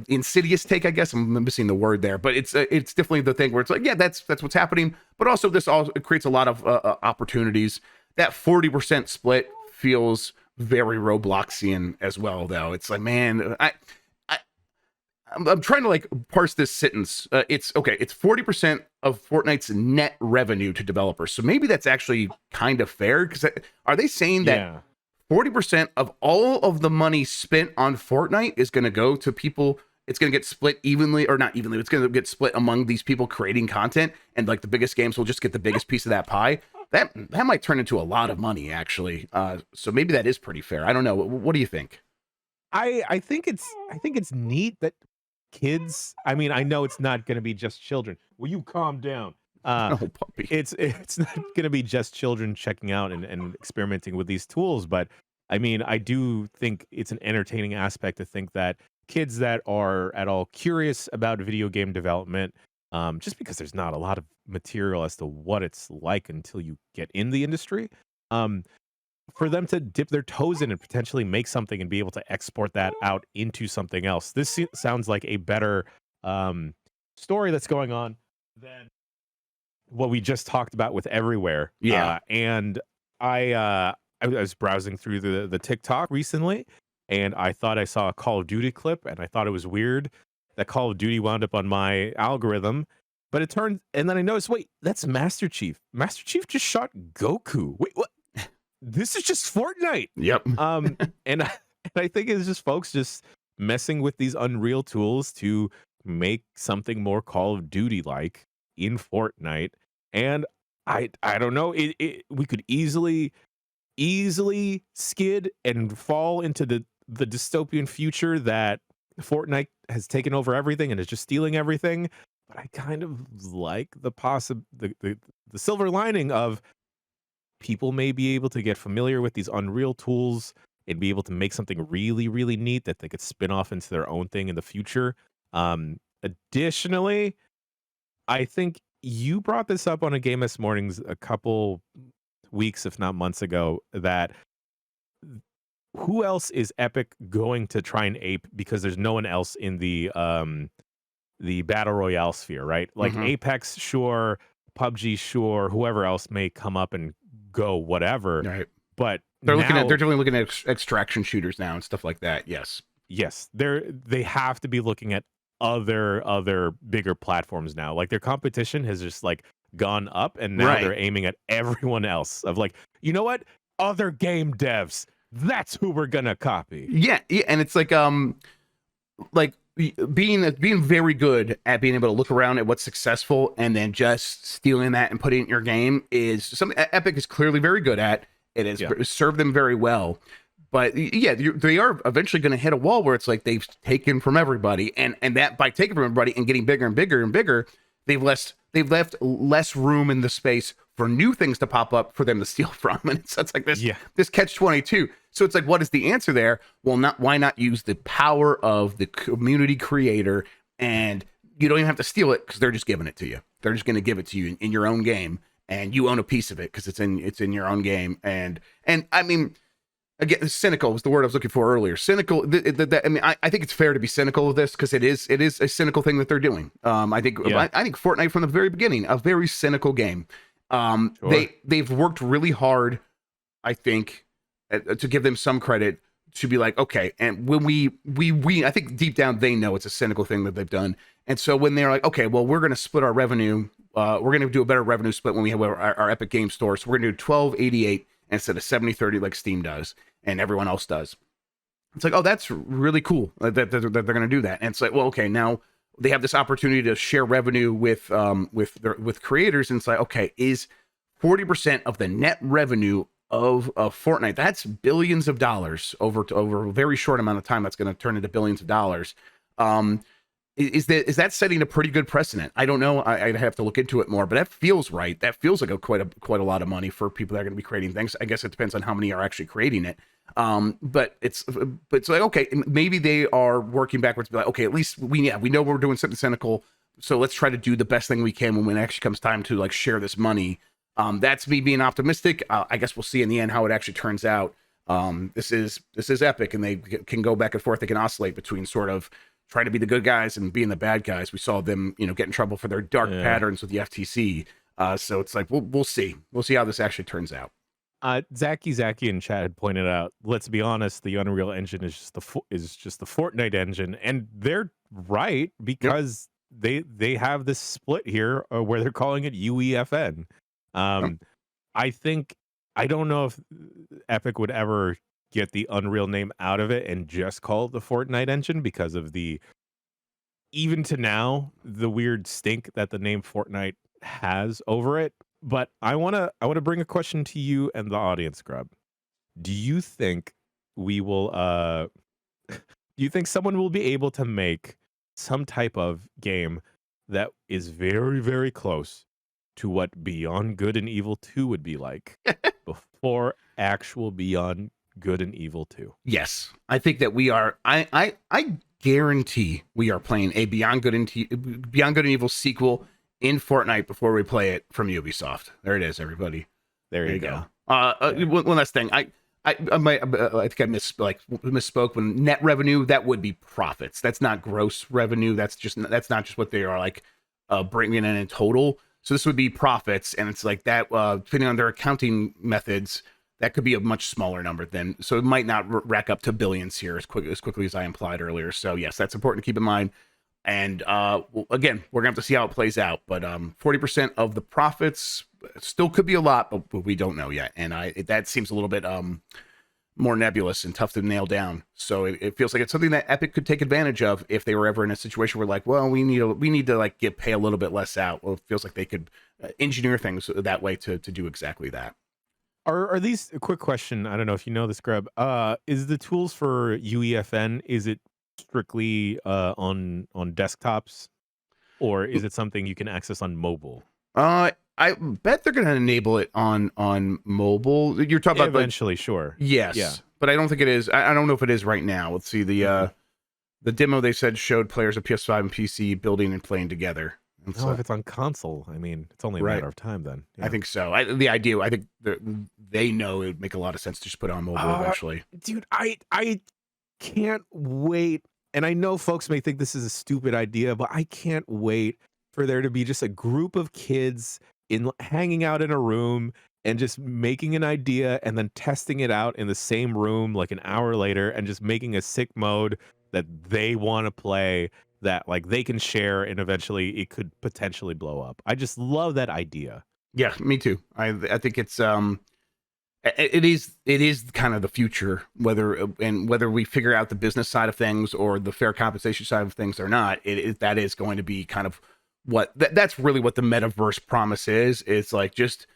insidious take, I guess. I'm missing the word there, but it's definitely the thing where it's like, yeah, that's what's happening. But also this it creates a lot of opportunities. That 40% split feels very Robloxian as well, though. It's like, man, I'm trying to like parse this sentence. It's 40% of Fortnite's net revenue to developers. So maybe that's actually kind of fair, because are they saying that 40% of all of the money spent on Fortnite is going to go to people? It's going to get split evenly, or not evenly. It's going to get split among these people creating content, and like the biggest games will just get the biggest piece of that pie. That might turn into a lot of money, actually. So maybe that is pretty fair. I don't know. What do you think? I think it's neat that kids, I mean, I know it's not going to be just children. Will you calm down? Oh, puppy. It's not going to be just children checking out and experimenting with these tools, but I mean, I do think it's an entertaining aspect to think that kids that are at all curious about video game development, just because there's not a lot of material as to what it's like until you get in the industry, for them to dip their toes in and potentially make something and be able to export that out into something else. This sounds like a better story that's going on than what we just talked about with Everywhere. And I was browsing through the TikTok recently, and I thought I saw a Call of Duty clip, and I thought it was weird that Call of Duty wound up on my algorithm. But and then I noticed, wait, that's Master Chief. Master Chief just shot Goku. Wait, what? This is just Fortnite. Yep. And I think it's just folks just messing with these Unreal tools to make something more Call of Duty like in Fortnite. And I don't know, we could easily skid and fall into the dystopian future that Fortnite has taken over everything and is just stealing everything. But I kind of like the silver lining of people may be able to get familiar with these Unreal tools and be able to make something really, really neat that they could spin off into their own thing in the future. Additionally, I think you brought this up on a Game S Mornings a couple weeks, if not months ago, that who else is Epic going to try and ape, because there's no one else in the battle royale sphere, right? Like Apex, sure, PUBG, sure, whoever else may come up and go whatever, right? But they're definitely looking at extraction shooters now and stuff like that. Yes. Yes, they have to be looking at other bigger platforms now. Like their competition has just like gone up, and now Right. they're aiming at everyone else. Of like, you know what? Other game devs. That's who we're gonna copy. Yeah, yeah, and it's like being very good at being able to look around at what's successful and then just stealing that and putting it in your game is something Epic is clearly very good at. It has Yeah. served them very well. But yeah, they are eventually going to hit a wall where it's like they've taken from everybody, and that by taking from everybody and getting bigger and bigger and bigger, they've left less room in the space for new things to pop up for them to steal from, and it's like Yeah. this catch-22. So it's like, what is the answer there? Well, why not use the power of the community creator, and you don't even have to steal it because they're just giving it to you. They're just going to give it to you in your own game, and you own a piece of it because it's in your own game. And I mean, again, cynical was the word I was looking for earlier. Cynical. I mean, I think it's fair to be cynical of this because it is a cynical thing that they're doing. I think Yeah. I think Fortnite from the very beginning, a very cynical game. Sure. They've worked really hard, I think, to give them some credit to be like, okay, and when we I think deep down they know it's a cynical thing that they've done, and so when they're like, okay, well, we're going to split our revenue, we're going to do a better revenue split when we have our Epic Game Store, so we're going to do 1288 instead of 70/30 like Steam does and everyone else does. It's like, oh, that's really cool that they're going to do that, and it's like, well, okay, now they have this opportunity to share revenue with creators, and it's like, okay, is 40% of the net revenue of Fortnite, that's billions of dollars over a very short amount of time. That's going to turn into billions of dollars. Is that setting a pretty good precedent? I don't know. I'd have to look into it more, but that feels right. That feels like quite a lot of money for people that are going to be creating things. I guess it depends on how many are actually creating it. But it's like, okay, maybe they are working backwards. Be like, okay, at least we know we're doing something cynical, so let's try to do the best thing we can when it actually comes time to like share this money. That's me being optimistic. I guess we'll see in the end how it actually turns out. This is Epic, and they can go back and forth. They can oscillate between sort of trying to be the good guys and being the bad guys. We saw them, get in trouble for their dark patterns with the FTC. So it's like we'll see. We'll see how this actually turns out. Zaki and Chad had pointed out. Let's be honest, the Unreal Engine is just the Fortnite engine, and they're right because they have this split here where they're calling it UEFN. I think I don't know if Epic would ever get the Unreal name out of it and just call it the Fortnite engine because of even to now the weird stink that the name Fortnite has over it. But I wanna bring a question to you and the audience, Grubb. Do you think we will do you think someone will be able to make some type of game that is very, very close to what Beyond Good and Evil 2 would be like before actual Beyond Good and Evil 2? Yes, I think that we are. I guarantee we are playing a Beyond Good and Evil sequel in Fortnite before we play it from Ubisoft. There it is, everybody. There you go. One last thing. I think I misspoke. When net revenue, that would be profits. That's not gross revenue. That's not just what they are like bringing in total. So this would be profits, and it's like that. Depending on their accounting methods, that could be a much smaller number then. So it might not rack up to billions here as quickly as I implied earlier. So yes, that's important to keep in mind. And again, we're gonna have to see how it plays out. But 40% of the profits still could be a lot, but we don't know yet. And that seems a little bit more nebulous and tough to nail down. So it feels like it's something that Epic could take advantage of if they were ever in a situation where like, well, we need to like pay a little bit less out. Well, it feels like they could engineer things that way to do exactly that. Are these a quick question? I don't know if you know this, Grubb. Is the tools for UEFN, is it strictly on desktops, or is it something you can access on mobile? I bet they're going to enable it on mobile. You're talking about Eventually, sure. Yes, Yeah. but I don't think it is. I don't know if it is right now. Let's see the demo they said showed players of PS5 and PC building and playing together. And if it's on console, I mean, it's only a matter of time then. Yeah. I think so. I think they know it would make a lot of sense to just put it on mobile eventually. Dude, I can't wait. And I know folks may think this is a stupid idea, but I can't wait for there to be just a group of kids hanging out in a room and just making an idea and then testing it out in the same room like an hour later and just making a sick mode that they want to play, that like they can share, and eventually it could potentially blow up. I just love that idea. Yeah, me too. I think it's it is kind of the future, whether we figure out the business side of things or the fair compensation side of things or not. That is going to be kind of that's really what the metaverse promise is. It's like, just,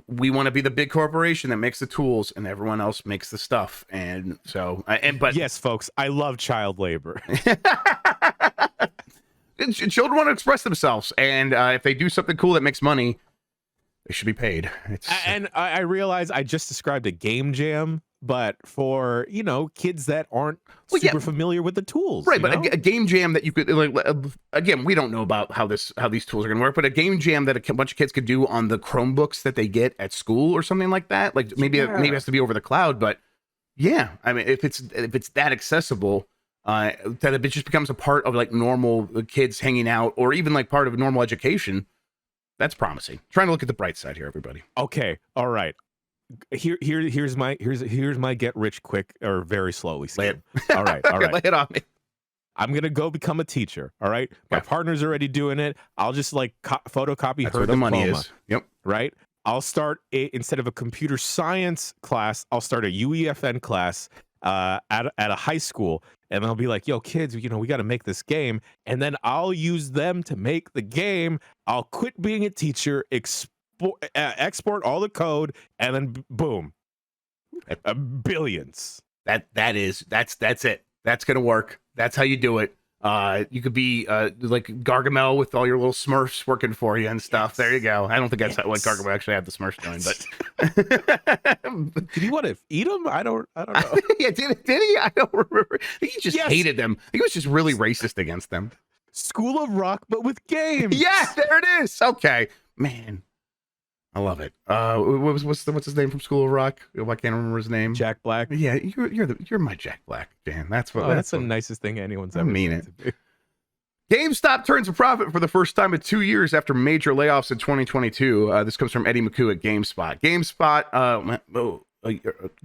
we want to be the big corporation that makes the tools and everyone else makes the stuff. And so, but Yes, folks, I love child labor. children want to express themselves, and if they do something cool that makes money, they should be paid. And I realize I just described a game jam, but for, kids that aren't super familiar with the tools. Right, but a game jam that you could, like, again, we don't know about how these tools are going to work, but a game jam that a bunch of kids could do on the Chromebooks that they get at school or something like that. Like, maybe it has to be over the cloud, but yeah, I mean, if it's that accessible, that it just becomes a part of like normal kids hanging out, or even like part of normal education, that's promising. Trying to look at the bright side here, everybody. Okay, all right. Here's my get rich quick or very slowly scheme. All right. Lay it on me. I'm gonna go become a teacher. All right, my partner's already doing it. I'll just like photocopy That's her where the diploma. money is. Yep. Right. I'll start instead of a computer science class, I'll start a UEFN class at a high school, and I'll be like, "Yo, kids, we got to make this game," and then I'll use them to make the game. I'll quit being a teacher, export all the code, and then boom, billions. That's it. That's gonna work. That's how you do it. You could be like Gargamel with all your little Smurfs working for you and stuff. Yes. There you go. I don't think that's what Gargamel actually had the Smurfs doing, but did he want to eat them? I don't know. Yeah, did he? I don't remember. I think he just hated them. I think he was just really racist against them. School of Rock, but with games. Yeah, there it is. Okay, man, I love it. What's his name from School of Rock? I can't remember his name. Jack Black. Yeah, you're my Jack Black, Dan. That's the nicest thing anyone's ever said to me. GameStop turns a profit for the first time in 2 years after major layoffs in 2022. This comes from Eddie McCoo at GameSpot.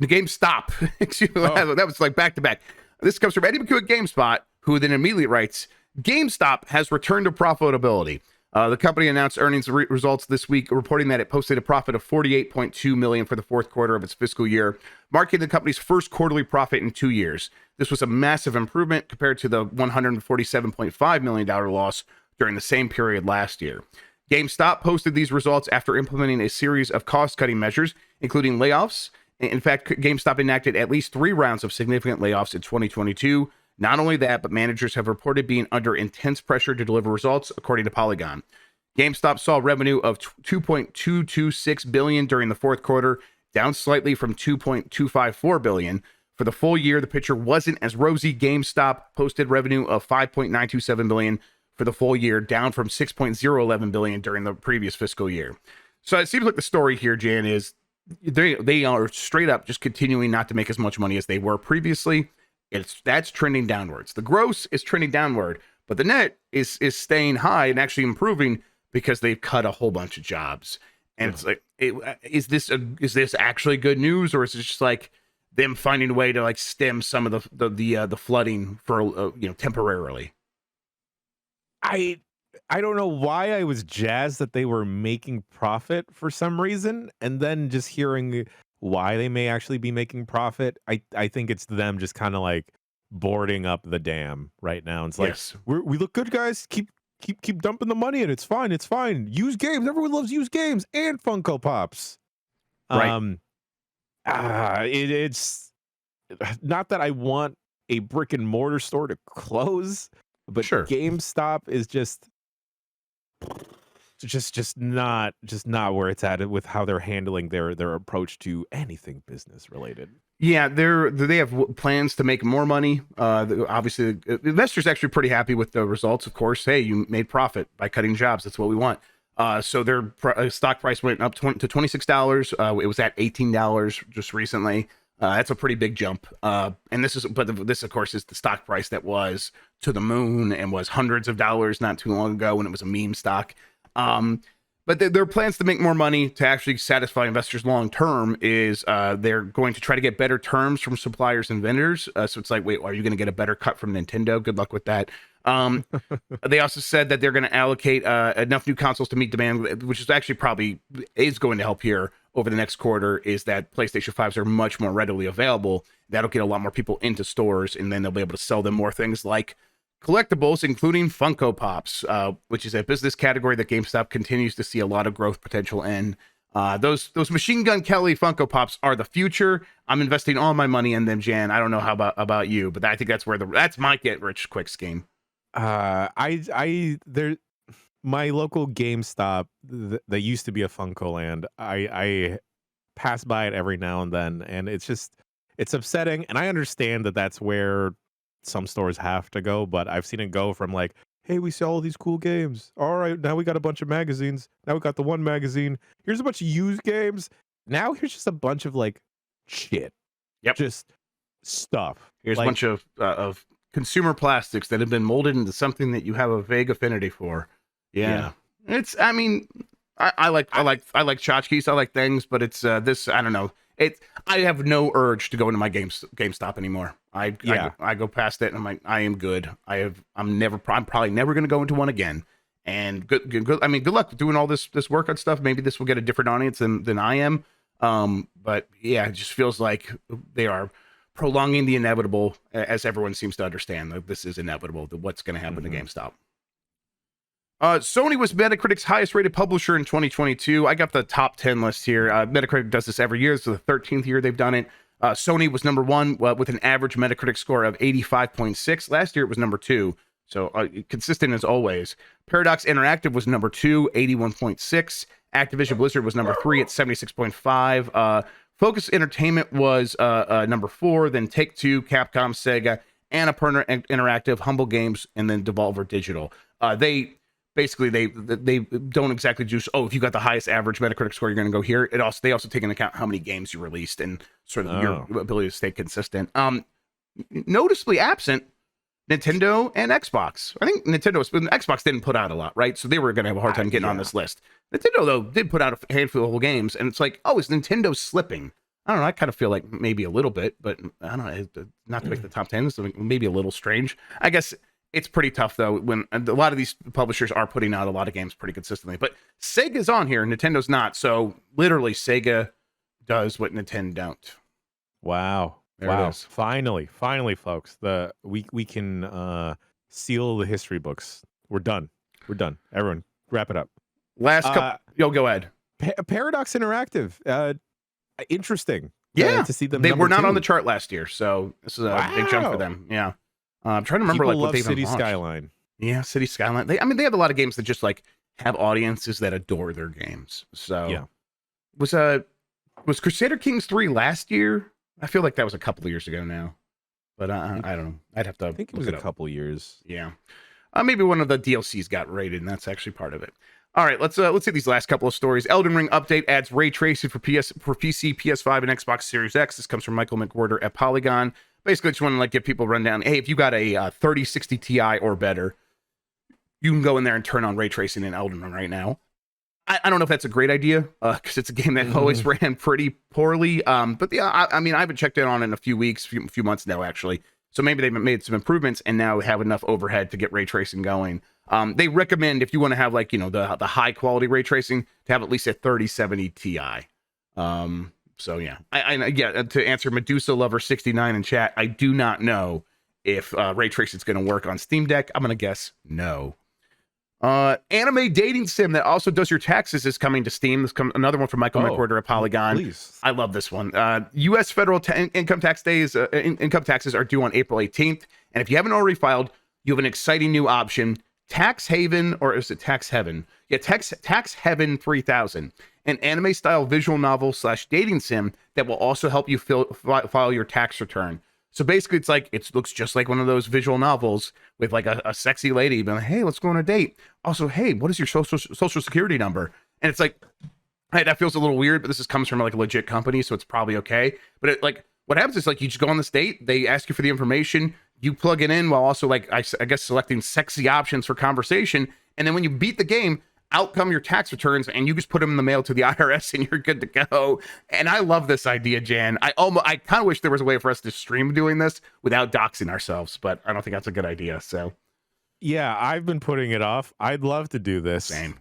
GameStop. Excuse me, that was like back to back. This comes from Eddie McCoo at GameSpot, who then immediately writes, GameStop has returned to profitability. The company announced earnings results this week, reporting that it posted a profit of $48.2 million for the fourth quarter of its fiscal year, marking the company's first quarterly profit in 2 years. This was a massive improvement compared to the $147.5 million loss during the same period last year. GameStop posted these results after implementing a series of cost-cutting measures, including layoffs. In fact, GameStop enacted at least 3 rounds of significant layoffs in 2022. Not only that, but managers have reported being under intense pressure to deliver results, according to Polygon. GameStop saw revenue of $2.226 billion during the fourth quarter, down slightly from $2.254 billion. For the full year, the picture wasn't as rosy. GameStop posted revenue of $5.927 billion for the full year, down from $6.011 billion during the previous fiscal year. So it seems like the story here, Jan, is they are straight up just continuing not to make as much money as they were previously. That's trending downwards. The gross is trending downward, but the net is staying high and actually improving because they've cut a whole bunch of jobs. And it's like, is this actually good news, or is it just like them finding a way to like stem some of the flooding for temporarily? I don't know why I was jazzed that they were making profit for some reason, and then just hearing why they may actually be making profit, I think it's them just kind of like boarding up the dam right now. It's like, yes, we look good, guys. Keep dumping the money in. It's fine. Use games. Everyone loves used games and Funko Pops. Right. It's not that I want a brick and mortar store to close, but sure, GameStop is just not where it's at with how they're handling their approach to anything business related. Yeah, they have plans to make more money. Obviously, investors actually pretty happy with the results. Of course, hey, you made profit by cutting jobs. That's what we want. So their stock price went up to $26. It was at $18 just recently. That's a pretty big jump. And this of course is the stock price that was to the moon and was hundreds of dollars not too long ago when it was a meme stock. But their plans to make more money to actually satisfy investors long term is they're going to try to get better terms from suppliers and vendors. So it's like, wait, are you going to get a better cut from Nintendo? Good luck with that. They also said that they're going to allocate enough new consoles to meet demand, which is actually probably is going to help here over the next quarter, is that PlayStation 5s are much more readily available. That'll get a lot more people into stores, and then they'll be able to sell them more things like collectibles, including Funko Pops, which is a business category that GameStop continues to see a lot of growth potential in. Those Machine Gun Kelly Funko Pops are the future. I'm investing all my money in them, Jan. I don't know how about you, but I think that's where that's my get rich quick scheme. There, my local GameStop that used to be a Funko Land. I pass by it every now and then, and it's upsetting. And I understand that that's where some stores have to go, but I've seen it go from like, hey, we sell all these cool games. All right, now we got a bunch of magazines. Now we got the one magazine. Here's a bunch of used games. Now here's just a bunch of like shit. Yep. Just stuff. Here's like, a bunch of consumer plastics that have been molded into something that you have a vague affinity for. Yeah. It's, I mean, I like tchotchkes. I like things, but it's this, I don't know. I have no urge to go into my GameStop anymore. I go past it and I'm like, I am good. I'm probably never going to go into one again. And good. I mean, good luck doing all this work on stuff. Maybe this will get a different audience than I am. But yeah, it just feels like they are prolonging the inevitable, as everyone seems to understand that this is inevitable, that what's going to happen to GameStop. Sony was Metacritic's highest rated publisher in 2022. I got the top 10 list here. Metacritic does this every year. This is the 13th year they've done it. Sony was number one with an average Metacritic score of 85.6. Last year it was number two. So consistent as always. Paradox Interactive was number two, 81.6. Activision Blizzard was number three at 76.5. Focus Entertainment was number four, then Take-Two, Capcom, Sega, Annapurna Interactive, Humble Games, and then Devolver Digital. They don't exactly just, if you got the highest average Metacritic score, you're going to go here. They also take into account how many games you released and sort of your ability to stay consistent. Noticeably absent, Nintendo and Xbox. I think Xbox didn't put out a lot, right? So they were going to have a hard time getting on this list. Nintendo, though, did put out a handful of games, and it's like, is Nintendo slipping? I don't know. I kind of feel like maybe a little bit, but I don't know. Not to make the top 10, so maybe a little strange. I guess it's pretty tough, though, when a lot of these publishers are putting out a lot of games pretty consistently. But Sega's on here, Nintendo's not. So literally, Sega does what Nintendo don't. Wow. Wow. Finally, folks. We can seal the history books. We're done. Everyone, wrap it up. Last couple. Go ahead. Paradox Interactive. Interesting. Yeah. To see them. They were not on the chart last year, so this is a big jump for them. Yeah. I'm trying to remember what they've City launched. Skyline. Yeah, City Skyline. They have a lot of games that just like have audiences that adore their games. So yeah. Was Crusader Kings 3 last year? I feel like that was a couple of years ago now, but I don't know. I'd have to. I think it was a couple years. Yeah, maybe one of the DLCs got rated, and that's actually part of it. All right, let's see these last couple of stories. Elden Ring update adds ray tracing for PC, PS5, and Xbox Series X. This comes from Michael McWhorter at Polygon. Basically, just want to give people a rundown. Hey, if you got a 3060 Ti or better, you can go in there and turn on ray tracing in Elden Ring right now. I don't know if that's a great idea because it's a game that always ran pretty poorly. But yeah, I mean, I haven't checked in on it in a few weeks, few months now, actually. So maybe they've made some improvements and now have enough overhead to get ray tracing going. They recommend if you want to have the high quality ray tracing to have at least a 3070 Ti. So yeah, to answer Medusa Lover 69 in chat, I do not know if ray tracing is going to work on Steam Deck. I'm going to guess no. Anime dating sim that also does your taxes is coming to Steam. Another one from Michael McWhorter at Polygon. Please. I love this one. U.S. federal income taxes are due on April 18th, and if you haven't already filed, you have an exciting new option: Tax Haven, or is it Tax Heaven? Yeah, Tax Heaven 3000, an anime-style visual novel / dating sim that will also help you file your tax return. So basically, it looks just like one of those visual novels with like a sexy lady being like, hey, let's go on a date. Also, hey, what is your social security number? And it's like, hey, that feels a little weird, but this comes from like a legit company, so it's probably okay. But what happens is you just go on this date, they ask you for the information, you plug it in while also I guess selecting sexy options for conversation. And then when you beat the game, out come your tax returns, and you just put them in the mail to the IRS, and you're good to go. And I love this idea, Jan. I kind of wish there was a way for us to stream doing this without doxing ourselves, but I don't think that's a good idea. So yeah, I've been putting it off. I'd love to do this. same.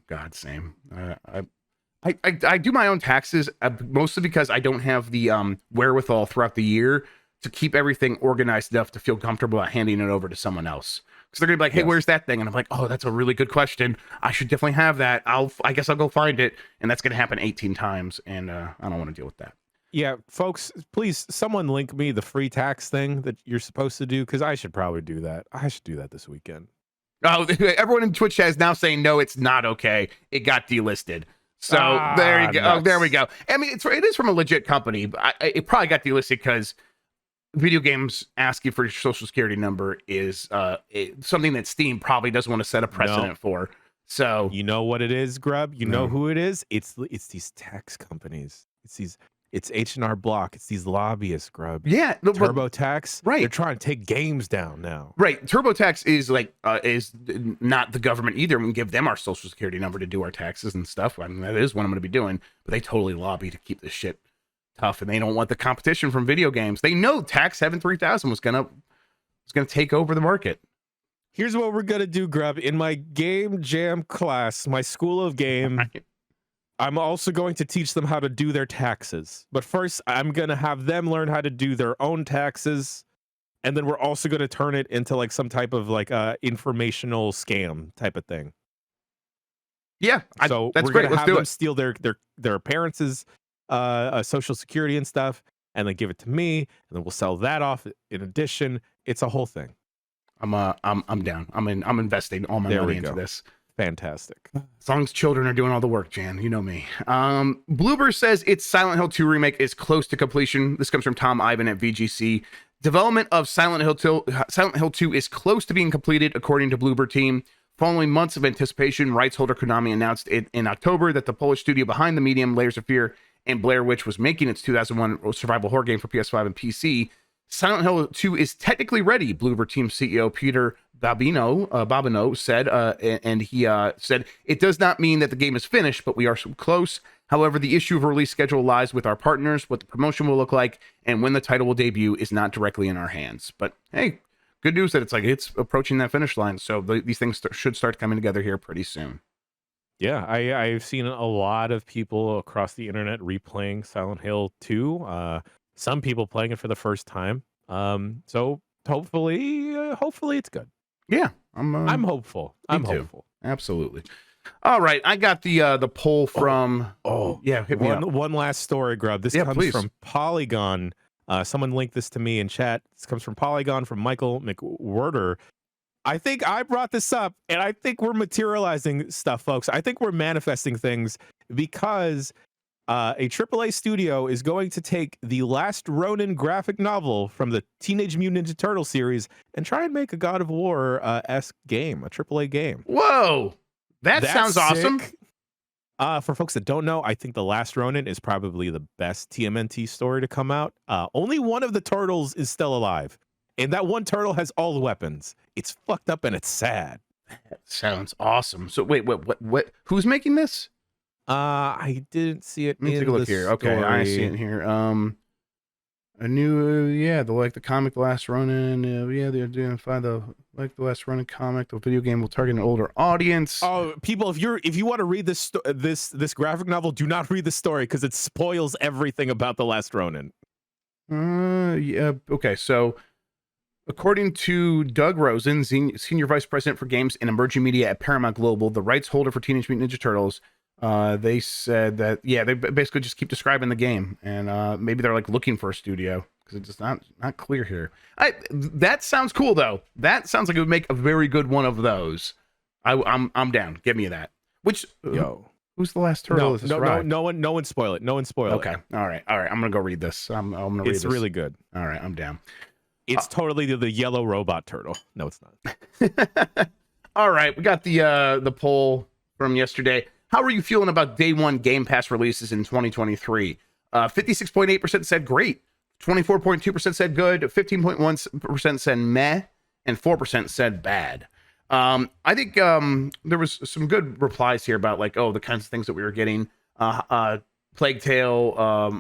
I do my own taxes mostly because I don't have the wherewithal throughout the year to keep everything organized enough to feel comfortable about handing it over to someone else. Because they're gonna be like, "Hey, Yes. where's that thing?" And I'm like, "Oh, that's a really good question. I should definitely have that. I guess I'll go find it." And that's gonna happen 18 times, and I don't want to deal with that. Yeah, folks, please, someone link me the free tax thing that you're supposed to do, because I should probably do that. I should do that this weekend. Oh, everyone in Twitch chat is now saying no, it's not okay. It got delisted. So there you go. Nuts. Oh, there we go. I mean, it is from a legit company, but it probably got delisted because video games asking for your social security number is something that Steam probably doesn't want to set a precedent for. So You know what it is, Grubb? You know who it is? It's these tax companies. It's H&R Block. It's these lobbyists, Grubb. yeah, no, but- TurboTax. right. They're trying to take games down now. right. TurboTax is is not the government either. We can give them our social security number to do our taxes and stuff. I mean, that is what I'm going to be doing. But they totally lobby to keep this shit tough, and they don't want the competition from video games. They know Tax 73000 was gonna take over the market. Here's what we're gonna do, Grubb. In my game jam class, my school of game, I'm also going to teach them how to do their taxes. But first, I'm gonna have them learn how to do their own taxes, and then we're also gonna turn it into like some type of like informational scam type of thing. Yeah, So that's we're great. gonna Let's have do them it. steal their parents' social security and stuff, and then give it to me, and then we'll sell that off in addition. It's a whole thing. I'm down. I'm investing all my There money we into go. this. Fantastic. As long as children are doing all the work, Jan, you know me. Bloober says its Silent Hill 2 remake is close to completion. This comes from Tom Ivan at VGC. Development of Silent Hill 2 is close to being completed, according to Bloober team. Following months of anticipation, rights holder Konami announced in October that the Polish studio behind the medium Layers of Fear and Blair Witch was making its 2001 survival horror game for PS5 and PC. Silent Hill 2 is technically ready, Bloober team CEO Peter Babino said, and he said, "It does not mean that the game is finished, but we are so close. However, the issue of release schedule lies with our partners. What the promotion will look like and when the title will debut is not directly in our hands." But hey, good news that it's approaching that finish line. So these things should start coming together here pretty soon. Yeah, I've seen a lot of people across the internet replaying Silent Hill 2. Some people playing it for the first time. So hopefully it's good. Yeah, I'm hopeful. I'm too. hopeful. Absolutely. All right, I got the poll from. Yeah, hit me up. One last story, Grubb. This comes please. from Polygon. Someone linked this to me in chat. This comes from Polygon from Michael McWhorter. I think I brought this up, and I think we're materializing stuff, folks. I think we're manifesting things because a AAA studio is going to take the Last Ronin graphic novel from the Teenage Mutant Ninja Turtle series and try and make a God of War-esque game, a AAA game. Whoa, that sounds awesome. sick. For folks that don't know, I think The Last Ronin is probably the best TMNT story to come out. Only one of the turtles is still alive, and that one turtle has all the weapons. It's fucked up and it's sad. That sounds awesome. So wait, what? Who's making this? I didn't see it. Let me in take a look the here. Okay, I see it here. A new, the comic The Last Ronin. They're doing the Last Ronin comic. The video game will target an older audience. Oh, people, if you want to read this graphic novel, do not read the story because it spoils everything about The Last Ronin. Yeah. Okay, so according to Doug Rosen, Senior Vice President for Games and Emerging Media at Paramount Global, the rights holder for Teenage Mutant Ninja Turtles, they said that they basically just keep describing the game, and maybe they're like looking for a studio because it's just not clear here. That sounds cool though. That sounds like it would make a very good one of those. I'm down. Give me that. Which who's the last turtle? No one spoil it. No one spoil it. Okay. All right. I'm gonna go read this. I'm gonna read this. It's really good. All right. I'm down. It's totally the yellow robot turtle. No, it's not. All right, we got the poll from yesterday. How are you feeling about day one Game Pass releases in 2023? 56.8% said great, 24.2% said good, 15.1% said meh, and 4% said bad. I think there was some good replies here about like, oh, the kinds of things that we were getting. Plague Tale.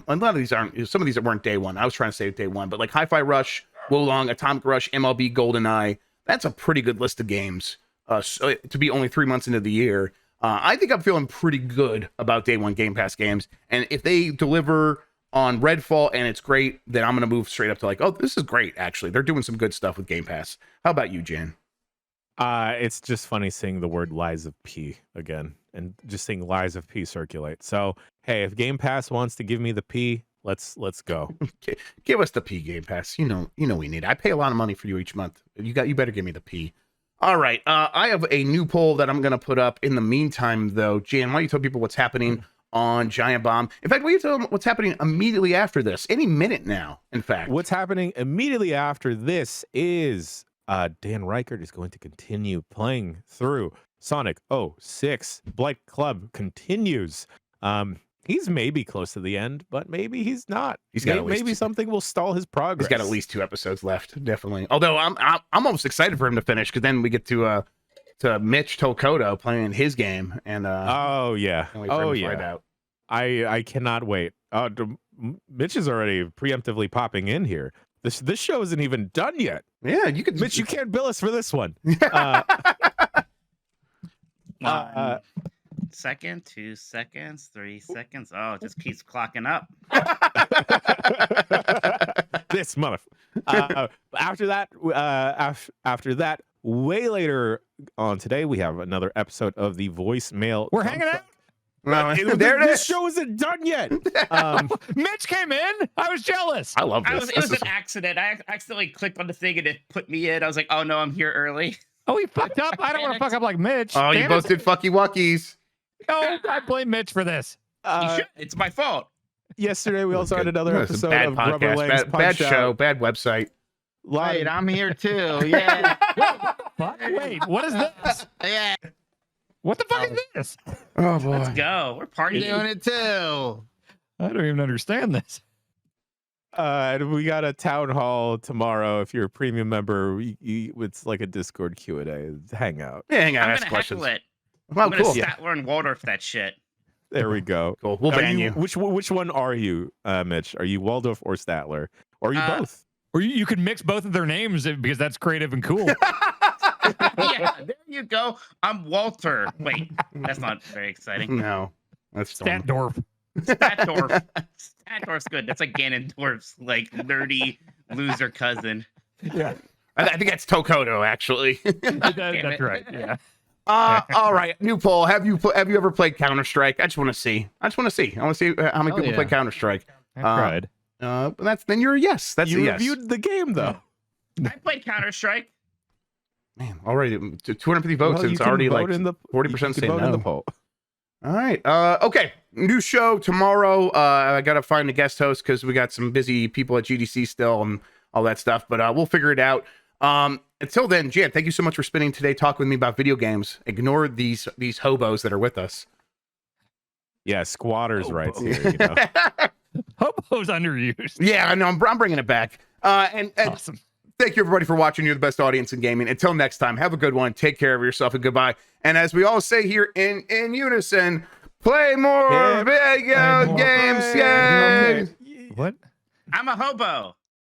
A lot of these aren't. Some of these that weren't day one. I was trying to say day one, but like Hi-Fi Rush, Wolong, Atomic Rush, MLB GoldenEye. That's a pretty good list of games. To be only 3 months into the year. I think I'm feeling pretty good about day one Game Pass games. And if they deliver on Redfall and it's great, then I'm going to move straight up to like, oh, this is great, actually. They're doing some good stuff with Game Pass. How about you, Jan? It's just funny seeing the word Lies of P again and just seeing Lies of P circulate. So, hey, if Game Pass wants to give me the P, let's go. Okay. Give us the P, Game Pass. You know we need it. I pay a lot of money for you each month. You better give me the P. All right. I have a new poll that I'm going to put up. In the meantime, though, Jan, why don't you tell people what's happening on Giant Bomb? In fact, why don't you tell them what's happening immediately after this? Any minute now, in fact. What's happening immediately after this is Dan Reichert is going to continue playing through Sonic 06. Blight Club continues. He's maybe close to the end, but maybe he's not. Maybe something will stall his progress. He's got at least 2 episodes left, definitely. Although I'm almost excited for him to finish because then we get to Mitch Tokoto playing his game and oh yeah, find out. I cannot wait. Mitch is already preemptively popping in here. This show isn't even done yet. Yeah, you could. Mitch, you can't bill us for this one. 1 second, 2 seconds, 3 seconds. Oh, it just keeps clocking up. This motherfucker. After that, way later on today, we have another episode of the voicemail. We're hanging out. Well, there it is. This show isn't done yet. Mitch came in. I was jealous. I love this. It was an accident. I accidentally clicked on the thing and it put me in. I was like, oh no, I'm here early. Oh, he fucked up. I don't want to fuck up like Mitch. Oh, you Damn both it. did fucky wuckies. No, I blame Mitch for this. You should. It's my fault. Yesterday, we also had another It's a episode bad of podcast, Grubber Legs bad Punch show, Out. bad website. Wait, I'm here too. Yeah. Fuck. Wait, what is this? Yeah. What the fuck is this? Oh boy. Let's go. We're partying. Doing it too. I don't even understand this. And we got a town hall tomorrow. If you're a premium member, it's like a Discord Q&A. Hang out. Yeah, hang on, I'm ask gonna questions. heckle it. Well, I'm gonna cool. Statler and Waldorf that shit. There we go. Cool. We'll ban you. Which one are you, Mitch? Are you Waldorf or Statler? Or are you both? Or you could mix both of their names because that's creative and cool. Yeah, there you go. I'm Walter. Wait, that's not very exciting. No, that's dumb. Statdorf. Statdorf. Statdorf's good. That's like Ganondorf's like nerdy loser cousin. Yeah, I think that's Tokoto, actually. that's right. Yeah. All right, new poll. Have you ever played Counter Strike? I just want to see. I want to see how many people play Counter Strike. I tried. Then you're a yes. That's You a yes. reviewed the game though. I played Counter Strike. Man, already 250 votes. Well, and you it's can already vote like in the 40% saying vote in the no. poll. All right. Okay. New show tomorrow. I got to find a guest host because we got some busy people at GDC still and all that stuff, but we'll figure it out. Until then, Jan, thank you so much for spending today talking with me about video games. Ignore these hobos that are with us. Yeah, squatters' rights here. You know? Hobo's underused. Yeah, I know. I'm bringing it back. And Awesome. thank you, everybody, for watching. You're the best audience in gaming. Until next time, have a good one. Take care of yourself and goodbye. And as we all say here in unison, play more video games. Yay! What? I'm a hobo.